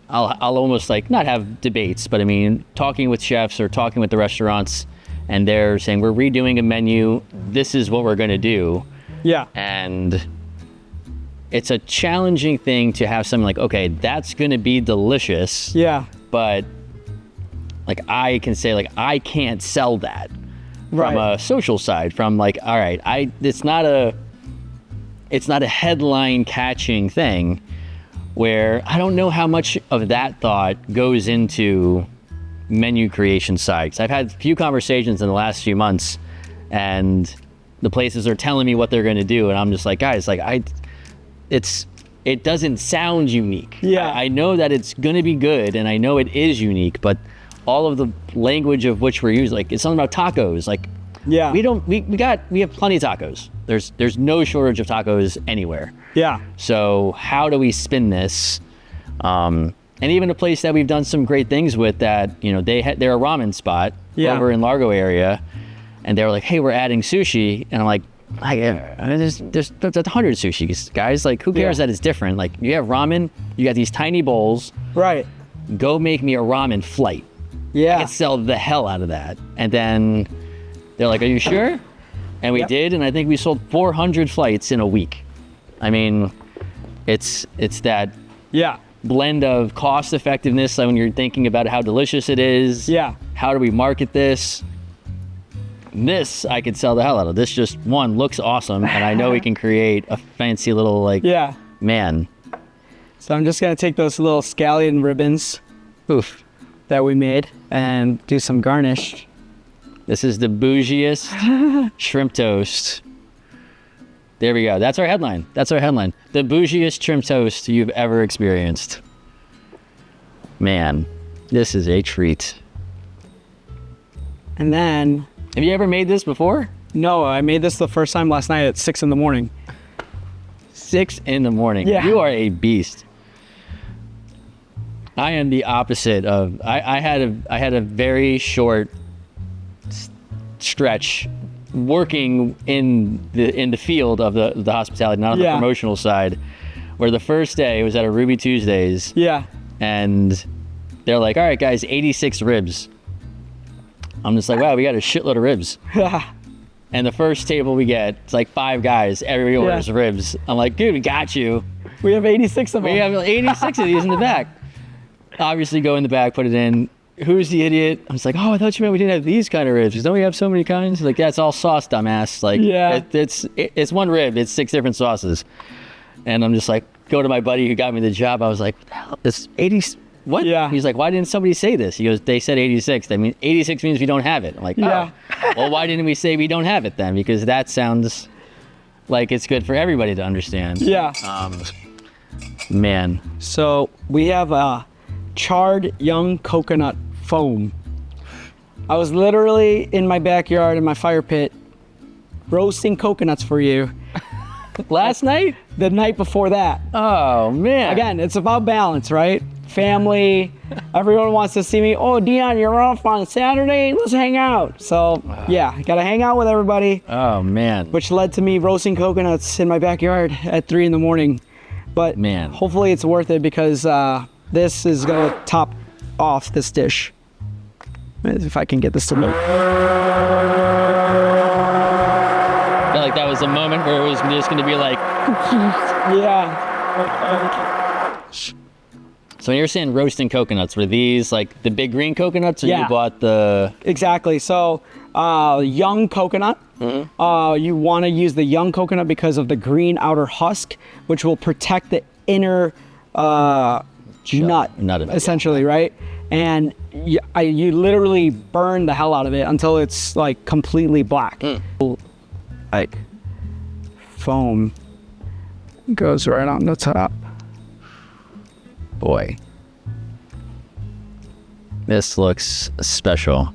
I'll almost like not have debates, but I mean, talking with chefs or talking with the restaurants, and they're saying we're redoing a menu. This is what we're gonna do. Yeah. And it's a challenging thing to have something like, okay, that's gonna be delicious. Yeah. But like I can say like I can't sell that from a social side. From like, all right, it's not a headline catching thing where I don't know how much of that thought goes into menu creation side. 'Cause I've had a few conversations in the last few months, and the places are telling me what they're gonna do, and I'm just like, guys, like it doesn't sound unique. Yeah. I know that it's gonna be good, and I know it is unique, but all of the language of which we're using, like it's something about tacos. Like, we have plenty of tacos. There's no shortage of tacos anywhere. Yeah. So how do we spin this? And even a place that we've done some great things with, that, you know, they're a ramen spot over in Largo area, and they were like, hey, we're adding sushi, and I'm like, there's 100 sushi guys. Like, who cares that it's different? Like, you have ramen, you got these tiny bowls. Right. Go make me a ramen flight. Yeah. I could sell the hell out of that. And then they're like, are you sure? And we did, and I think we sold 400 flights in a week. I mean, it's that blend of cost effectiveness, like when you're thinking about how delicious it is. Yeah. How do we market this? This I could sell the hell out of. This just looks awesome, and I know we can create a fancy little man. So I'm just gonna take those little scallion ribbons that we made and do some garnish. This is the bougiest shrimp toast. There we go. That's our headline. The bougiest shrimp toast you've ever experienced. Man, this is a treat. And then, have you ever made this before? No, I made this the first time last night at 6 a.m. 6 a.m. Yeah. You are a beast. I am the opposite of, I had a very short stretch working in the field of the hospitality, not on the promotional side, where the first day was at a Ruby Tuesdays. Yeah. And they're like, all right, guys, 86 ribs. I'm just like, wow, we got a shitload of ribs. And the first table we get, it's like 5 guys, everybody orders ribs. I'm like, dude, we got you. We have 86 of them. We have 86 of these in the back. Obviously go in the back, put it in. Who's the idiot? I was like, oh, I thought you meant we didn't have these kind of ribs. Don't we have so many kinds? Like, that's all sauce, dumbass. Like, it's one rib. It's 6 different sauces. And I'm just like, go to my buddy who got me the job. I was like, what the hell? It's 80. What? Yeah. He's like, why didn't somebody say this? He goes, they said 86. I mean, 86 means we don't have it. I'm like, oh. Well, why didn't we say we don't have it then? Because that sounds like it's good for everybody to understand. Yeah. Man. So we have a charred young coconut foam. I was literally in my backyard in my fire pit roasting coconuts for you. Last night? The night before that. Oh, man. Again, it's about balance, right? family. Everyone wants to see me. Oh, Dion, you're off on Saturday. Let's hang out. So yeah, gotta hang out with everybody. Oh man. Which led to me roasting coconuts in my backyard at 3 in the morning. But man, hopefully it's worth it because this is gonna top off this dish. If I can get this to move. I feel like that was a moment where it was just going to be like, yeah. So when you're saying roasting coconuts, were these like the big green coconuts, or you bought the? Exactly. So young coconut. You want to use the young coconut because of the green outer husk, which will protect the inner nut essentially, right? And you literally burn the hell out of it until it's like completely black. Like foam goes right on the top. Boy, this looks special.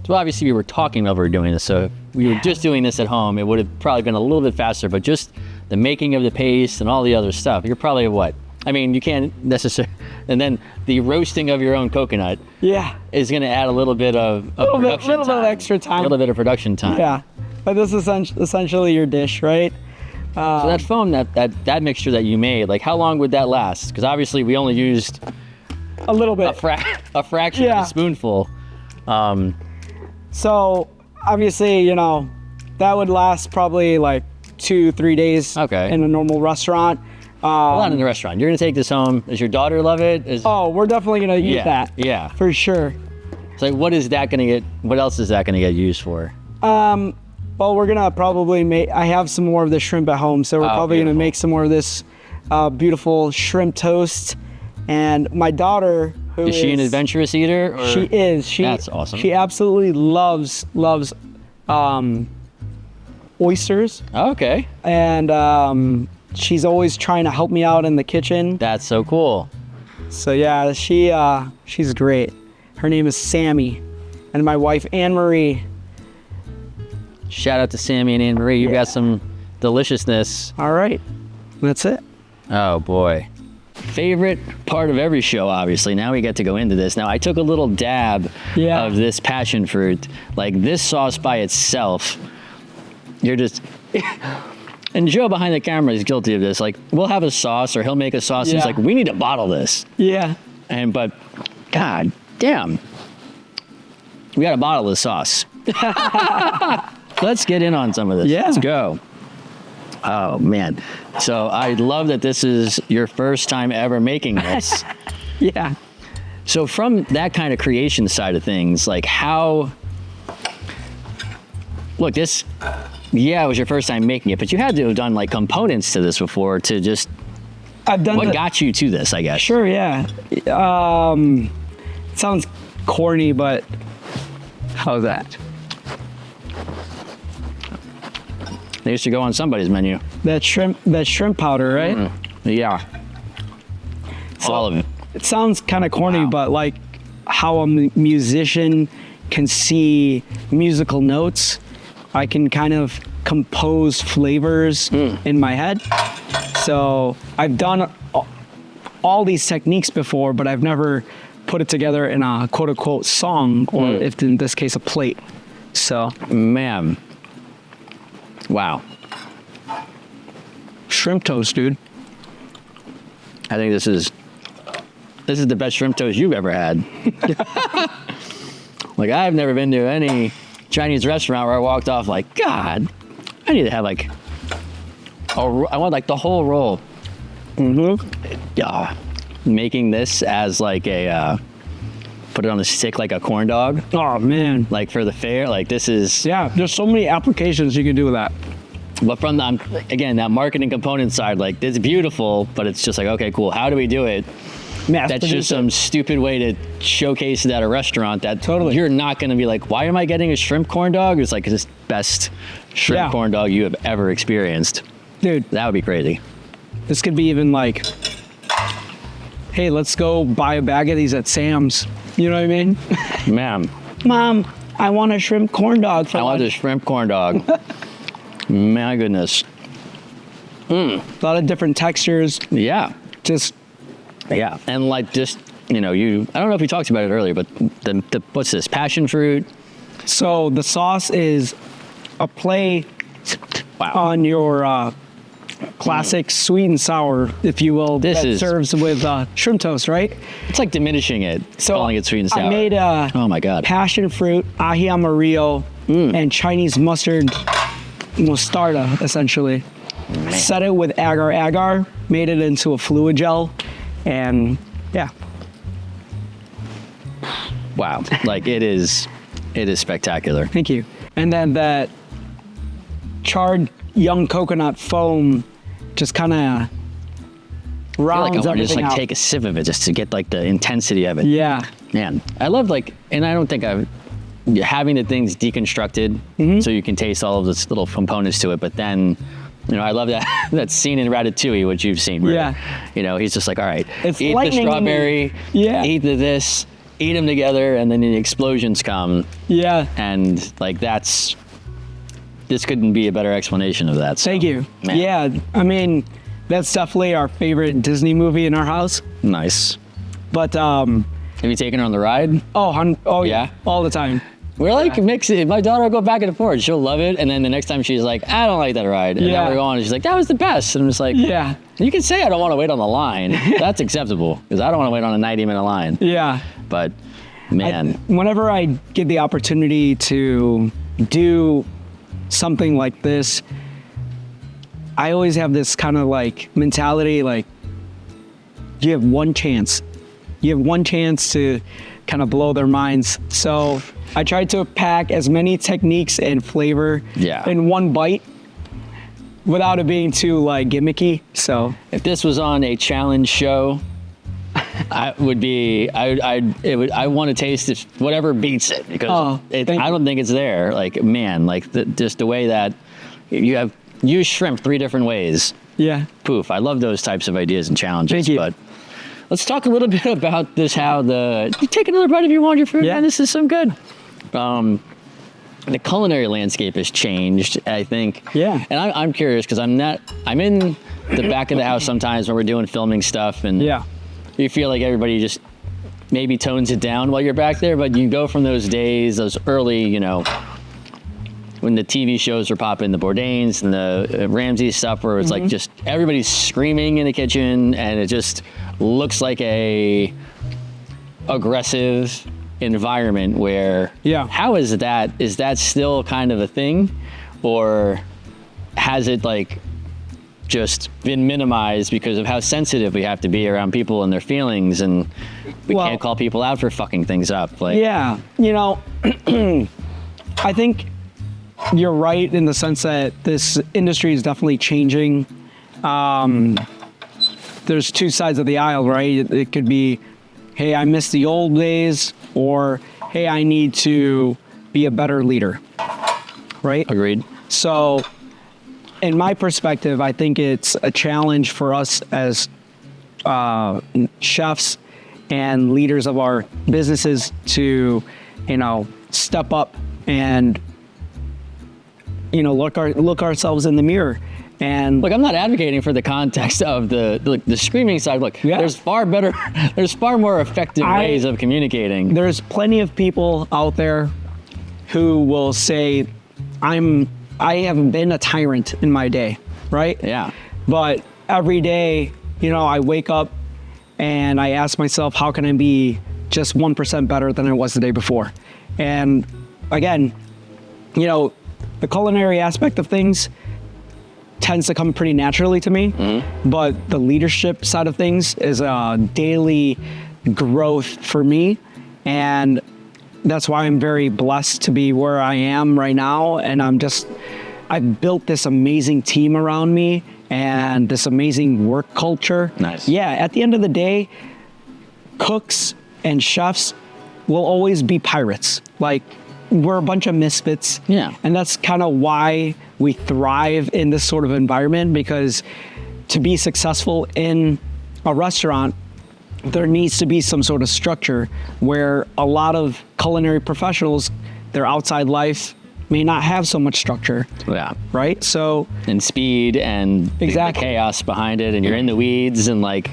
So obviously we were talking while we were doing this, so if we were just doing this at home, it would have probably been a little bit faster, but just the making of the paste and all the other stuff, you're probably what? I mean, you can't necessarily, and then the roasting of your own coconut is going to add a little bit of production little bit of extra time. A little bit of production time. Yeah, but this is essentially your dish, right? So that foam, that mixture that you made, like how long would that last? Because obviously we only used a little bit, a fraction of a spoonful. So obviously, you know, that would last probably like 2-3 days in a normal restaurant. Not in the restaurant. You're gonna take this home. Does your daughter love it? We're definitely gonna eat that. Yeah, for sure. So what is that gonna get? What else is that gonna get used for? Well, we're gonna probably make. I have some more of the shrimp at home, so we're probably gonna make some more of this beautiful shrimp toast. And my daughter, is she an adventurous eater? Or? She is. That's awesome. She absolutely loves oysters. Okay. And she's always trying to help me out in the kitchen. That's so cool. So yeah, she's great. Her name is Sammy, and my wife Anne Marie. Shout out to Sammy and Anne Marie. You've got some deliciousness. All right, that's it. Oh boy. Favorite part of every show, obviously. Now we get to go into this. Now I took a little dab of this passion fruit. Like this sauce by itself, you're just. And Joe behind the camera is guilty of this. Like, we'll have a sauce, or he'll make a sauce. And he's like, we need to bottle this. Yeah. But, God damn, we got to bottle this sauce. Let's get in on some of this. Yeah. Let's go. Oh man. So I love that this is your first time ever making this. Yeah. So from that kind of creation side of things, like how, look, this. Yeah, it was your first time making it, but you had to have done like components to this before to just. I've done. What got you to this, I guess? Sure, yeah. It sounds corny, but how's that? They used to go on somebody's menu. That shrimp powder, right? Yeah. So, all of it. It sounds kind of corny, but like how a musician can see musical notes. I can kind of compose flavors in my head. So I've done all these techniques before, but I've never put it together in a quote unquote song, or if in this case, a plate. So. Man. Wow. Shrimp toast, dude. I think this is the best shrimp toast you've ever had. Like I've never been to any Chinese restaurant where I walked off like, God, I need to have like, I want like the whole roll. Yeah. Making this as like a, put it on a stick like a corn dog. Oh man. Like for the fair, like this is. Yeah, there's so many applications you can do with that. But from the, again, that marketing component side, like it's beautiful, but it's just like, okay, cool. How do we do it? That's just some stupid way to showcase it at a restaurant that you're not going to be like, why am I getting a shrimp corn dog? It's like this best shrimp corn dog you have ever experienced. Dude. That would be crazy. This could be even like, hey, let's go buy a bag of these at Sam's. You know what I mean? Ma'am. Mom, I want a shrimp corn dog for I want a shrimp corn dog. My goodness. A lot of different textures. Yeah. Just Yeah, and like just, you know, I don't know if you talked about it earlier, but the what's this, passion fruit? So the sauce is a play Wow. on your classic sweet and sour, if you will, serves with shrimp toast, right? It's like diminishing it, calling it sweet and sour. I made oh my God. passion fruit, ají amarillo, and Chinese mustard mostarda, essentially. Man. Set it with agar-agar, made it into a fluid gel, and yeah. Wow, like it is spectacular. Thank you. And then that charred young coconut foam just kind of I feel like I rounds want to everything just like out. take a sip of it just to get like the intensity of it. Yeah. Man, I love like, and I don't think having the things deconstructed so you can taste all of the little components to it, but then, you know, I love that scene in Ratatouille, which you've seen. Where, Yeah. you know, he's just like, all right, It's eat the lightning in me. strawberry, Yeah. eat this, eat them together, and then the explosions come. Yeah. And like this couldn't be a better explanation of that. So, Thank you. man. Yeah. I mean, that's definitely our favorite Disney movie in our house. Nice. But Have you taken her on the ride? oh Yeah? yeah, all the time. We're like mixing. My daughter will go back and forth. She'll love it, and then the next time she's like, I don't like that ride. And Yeah. then we're going, and she's like, that was the best. And I'm just like, Yeah. you can say I don't want to wait on the line. That's acceptable, because I don't want to wait on a 90-minute line. Yeah. But man, Whenever I get the opportunity to do something like this, I always have this kind of like mentality, like you have one chance. You have one chance to kind of blow their minds. So I try to pack as many techniques and flavor Yeah. in one bite without it being too like gimmicky. So if this was on a challenge show, I want to taste it, whatever beats it, because I don't think it's there. Like, man, like just the way that you have used shrimp 3 different ways. yeah. Poof. I love those types of ideas and challenges. Thank you. But let's talk a little bit about this, you take another bite if you want your food. Yeah. Man, this is some good. The culinary landscape has changed, I think. Yeah. And I'm curious, because I'm in the back of the house sometimes when we're doing filming stuff, and Yeah. you feel like everybody just maybe tones it down while you're back there, but you go from those days, those early, you know, when the TV shows were popping, the Bourdains and the Ramsay stuff, where it's like just everybody's screaming in the kitchen, and it just looks like a aggressive environment where, Yeah. how is that still kind of a thing, or has it like just been minimized because of how sensitive we have to be around people and their feelings, and we Well- can't call people out for fucking things up? Like, Yeah, you know, I think you're right in the sense that this industry is definitely changing. There's 2 sides of the aisle, right? It could be, hey, I miss the old days, or hey, I need to be a better leader, right? agreed. So, in my perspective, I think it's a challenge for us as chefs and leaders of our businesses to, you know, step up and, you know, look ourselves in the mirror. And Look, I'm not advocating for the context of the screaming side. Look, Yeah. there's far more effective ways of communicating. there's plenty of people out there who will say, I have been a tyrant in my day, right? Yeah. But every day, you know, I wake up and I ask myself, how can I be just 1% better than I was the day before? And again, you know, the culinary aspect of things tends to come pretty naturally to me, but the leadership side of things is a daily growth for me. And that's why I'm very blessed to be where I am right now. And I've built this amazing team around me and this amazing work culture. Nice. Yeah, at the end of the day, cooks and chefs will always be pirates. Like, we're a bunch of misfits. Yeah. And that's kind of why we thrive in this sort of environment, because to be successful in a restaurant, there needs to be some sort of structure where a lot of culinary professionals, their outside life may not have so much structure, Yeah. right? So, And speed and Exactly. the chaos behind it, and you're in the weeds, and like,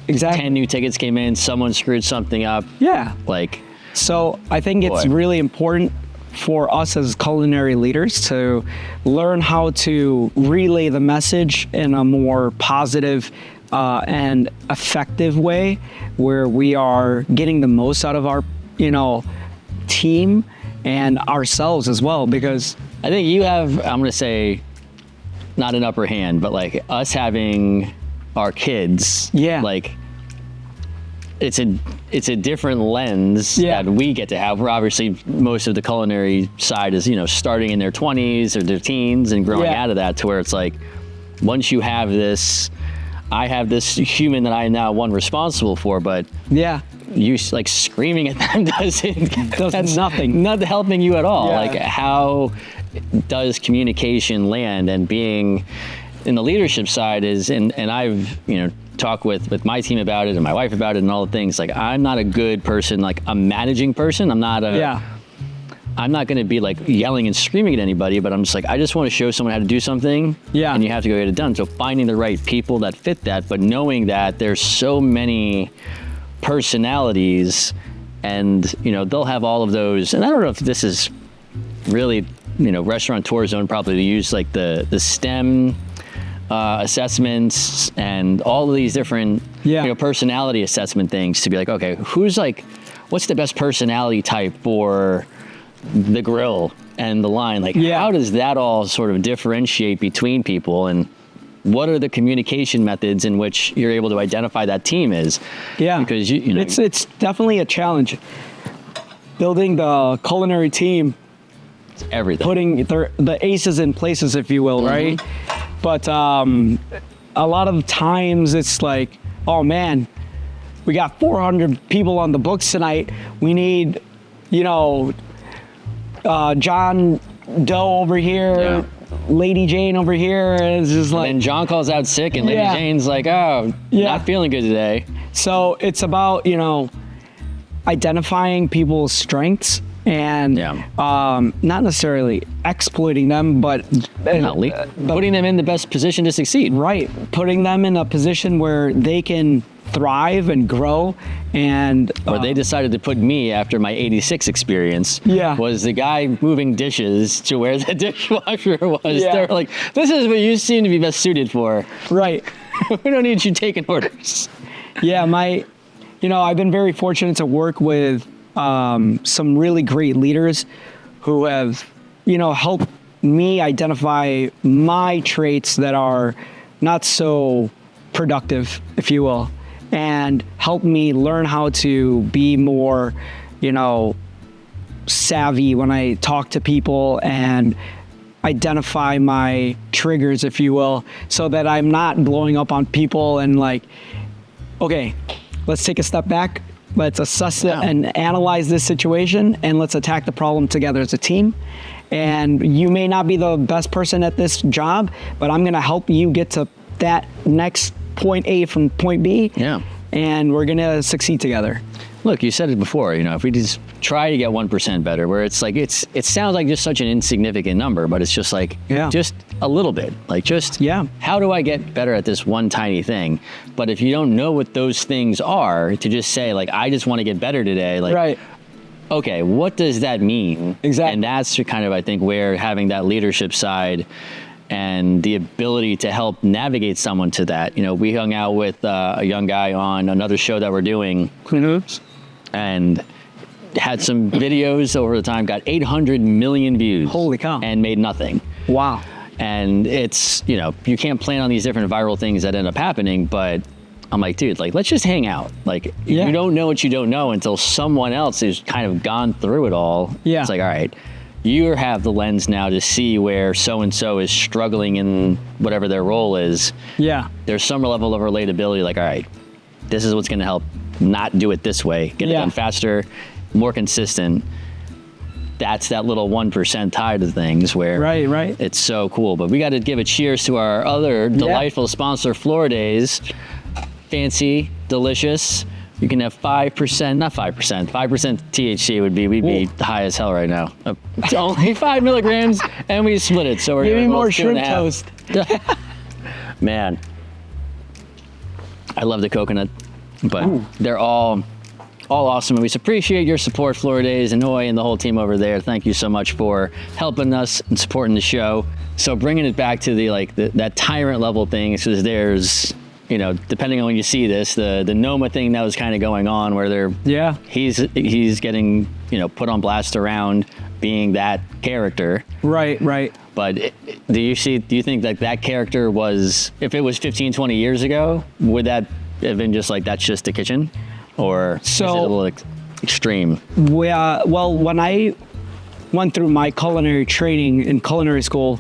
Exactly. 10 new tickets came in, someone screwed something up. Yeah. Like, So I think it's really important for us as culinary leaders to learn how to relay the message in a more positive and effective way, where we are getting the most out of our, team and ourselves as well. Because I think you have, I'm gonna say, not an upper hand, but like us having our kids, like it's a different lens that we get to have. We're obviously, most of the culinary side is, starting in their 20s or their teens and growing out of that, to where it's like, once you have this, I have this human that I am now one responsible for, but you like screaming at them does nothing. Not helping you at all. Like, how does communication land? And being in the leadership side is, and I've, talked with my team about it and my wife about it and all the things. Like, I'm not a good person, like a managing person. I'm not I'm not going to be like yelling and screaming at anybody, but I'm just like, I just want to show someone how to do something, and you have to go get it done. So finding the right people that fit that, but knowing that there's so many personalities, and they'll have all of those. And I don't know if this is really, restaurateur zone probably to use like the STEM assessments and all of these different personality assessment things, to be like, okay, what's the best personality type for the grill and the line? Like, how does that all sort of differentiate between people, and what are the communication methods in which you're able to identify that team is? Because it's definitely a challenge building the culinary team. It's everything. Putting the aces in places, if you will, right? But a lot of times it's like, oh man, we got 400 people on the books tonight. We need, John Doe over here, Lady Jane over here. And it's just like, and John calls out sick, and Lady Jane's like, oh, not feeling good today. So it's about, identifying people's strengths and not necessarily exploiting them, but putting them in the best position to succeed. Right. Putting them in a position where they can thrive and grow. And or they decided to put me, after my 86 experience, was the guy moving dishes to where the dishwasher was. They're like, this is what you seem to be best suited for. Right. We don't need you taking orders. I've been very fortunate to work with some really great leaders who have, helped me identify my traits that are not so productive, if you will, and help me learn how to be more, savvy when I talk to people, and identify my triggers, if you will, so that I'm not blowing up on people and like, okay, let's take a step back. Let's assess it and analyze this situation, and let's attack the problem together as a team. And you may not be the best person at this job, but I'm going to help you get to that next point A from point B. And we're going to succeed together. Look, you said it before, if we just try to get 1% better, where it's like, it sounds like just such an insignificant number, but it's just like, just a little bit, like just, how do I get better at this one tiny thing? But if you don't know what those things are, to just say like, I just want to get better today, like, okay, what does that mean? Exactly. And that's kind of, I think, where having that leadership side and the ability to help navigate someone to that. We hung out with a young guy on another show that we're doing, and had some videos over the time, got 800 million views. Holy cow. And made nothing. Wow. And it's, you can't plan on these different viral things that end up happening, but I'm like, dude, like, let's just hang out. Like, you don't know what you don't know until someone else has kind of gone through it all. It's like, all right, you have the lens now to see where so-and-so is struggling in whatever their role is. There's some level of relatability, like, all right, this is what's going to help not do it this way, get it done faster, more consistent. That's that little 1% tie to things where it's so cool. But we got to give a cheers to our other delightful sponsor, Flora Days. Fancy, delicious. You can have 5%, not 5%, 5% THC we'd be high as hell right now. It's only 5 milligrams, and we split it. So we're give me more shrimp toast. Man, I love the coconut. but they're all awesome. And we appreciate your support, Floridays and Noi and the whole team over there. Thank you so much for helping us and supporting the show. So bringing it back to that tyrant level thing, because there's, you know, depending on when you see this, the Noma thing that was kind of going on where he's getting, you know, put on blast around being that character. Right. But do you think that character was, if it was 15, 20 years ago, would that have been just like, that's just the kitchen? Or is it a little extreme? Well, when I went through my culinary training in culinary school,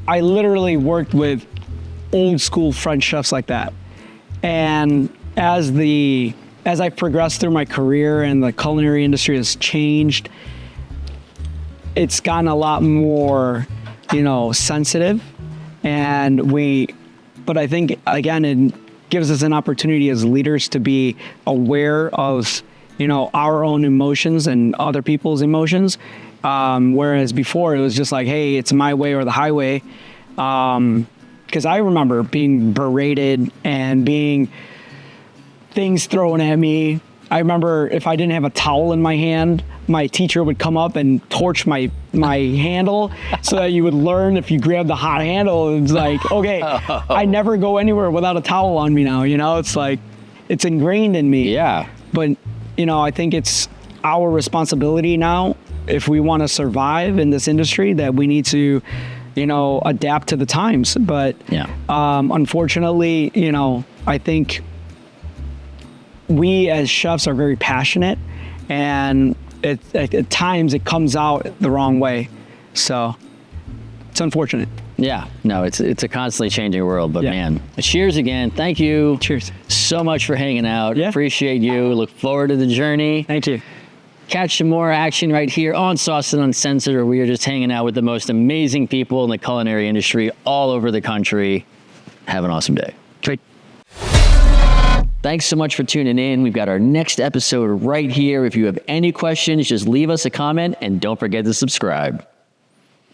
I literally worked with old school French chefs like that. And as I progressed through my career and the culinary industry has changed, it's gotten a lot more, you know, sensitive. But I think, again, it gives us an opportunity as leaders to be aware of, you know, our own emotions and other people's emotions. Whereas before it was just like, hey, it's my way or the highway. Because I remember being berated and being things thrown at me. I remember if I didn't have a towel in my hand, my teacher would come up and torch my handle so that you would learn if you grab the hot handle. It's like, okay, I never go anywhere without a towel on me now. You know, it's like, it's ingrained in me. Yeah. But, you know, I think it's our responsibility now, if we want to survive in this industry, that we need to, you know, adapt to the times. But unfortunately, you know, I think we as chefs are very passionate, and at times it comes out the wrong way. So it's unfortunate. Yeah, no, it's a constantly changing world, but man, cheers again. Thank you. Cheers. So much for hanging out. Yeah. Appreciate you. Look forward to the journey. Thank you. Catch some more action right here on Sauced and Uncensored, where we are just hanging out with the most amazing people in the culinary industry all over the country. Have an awesome day. Great. Thanks so much for tuning in. We've got our next episode right here. If you have any questions, just leave us a comment and don't forget to subscribe.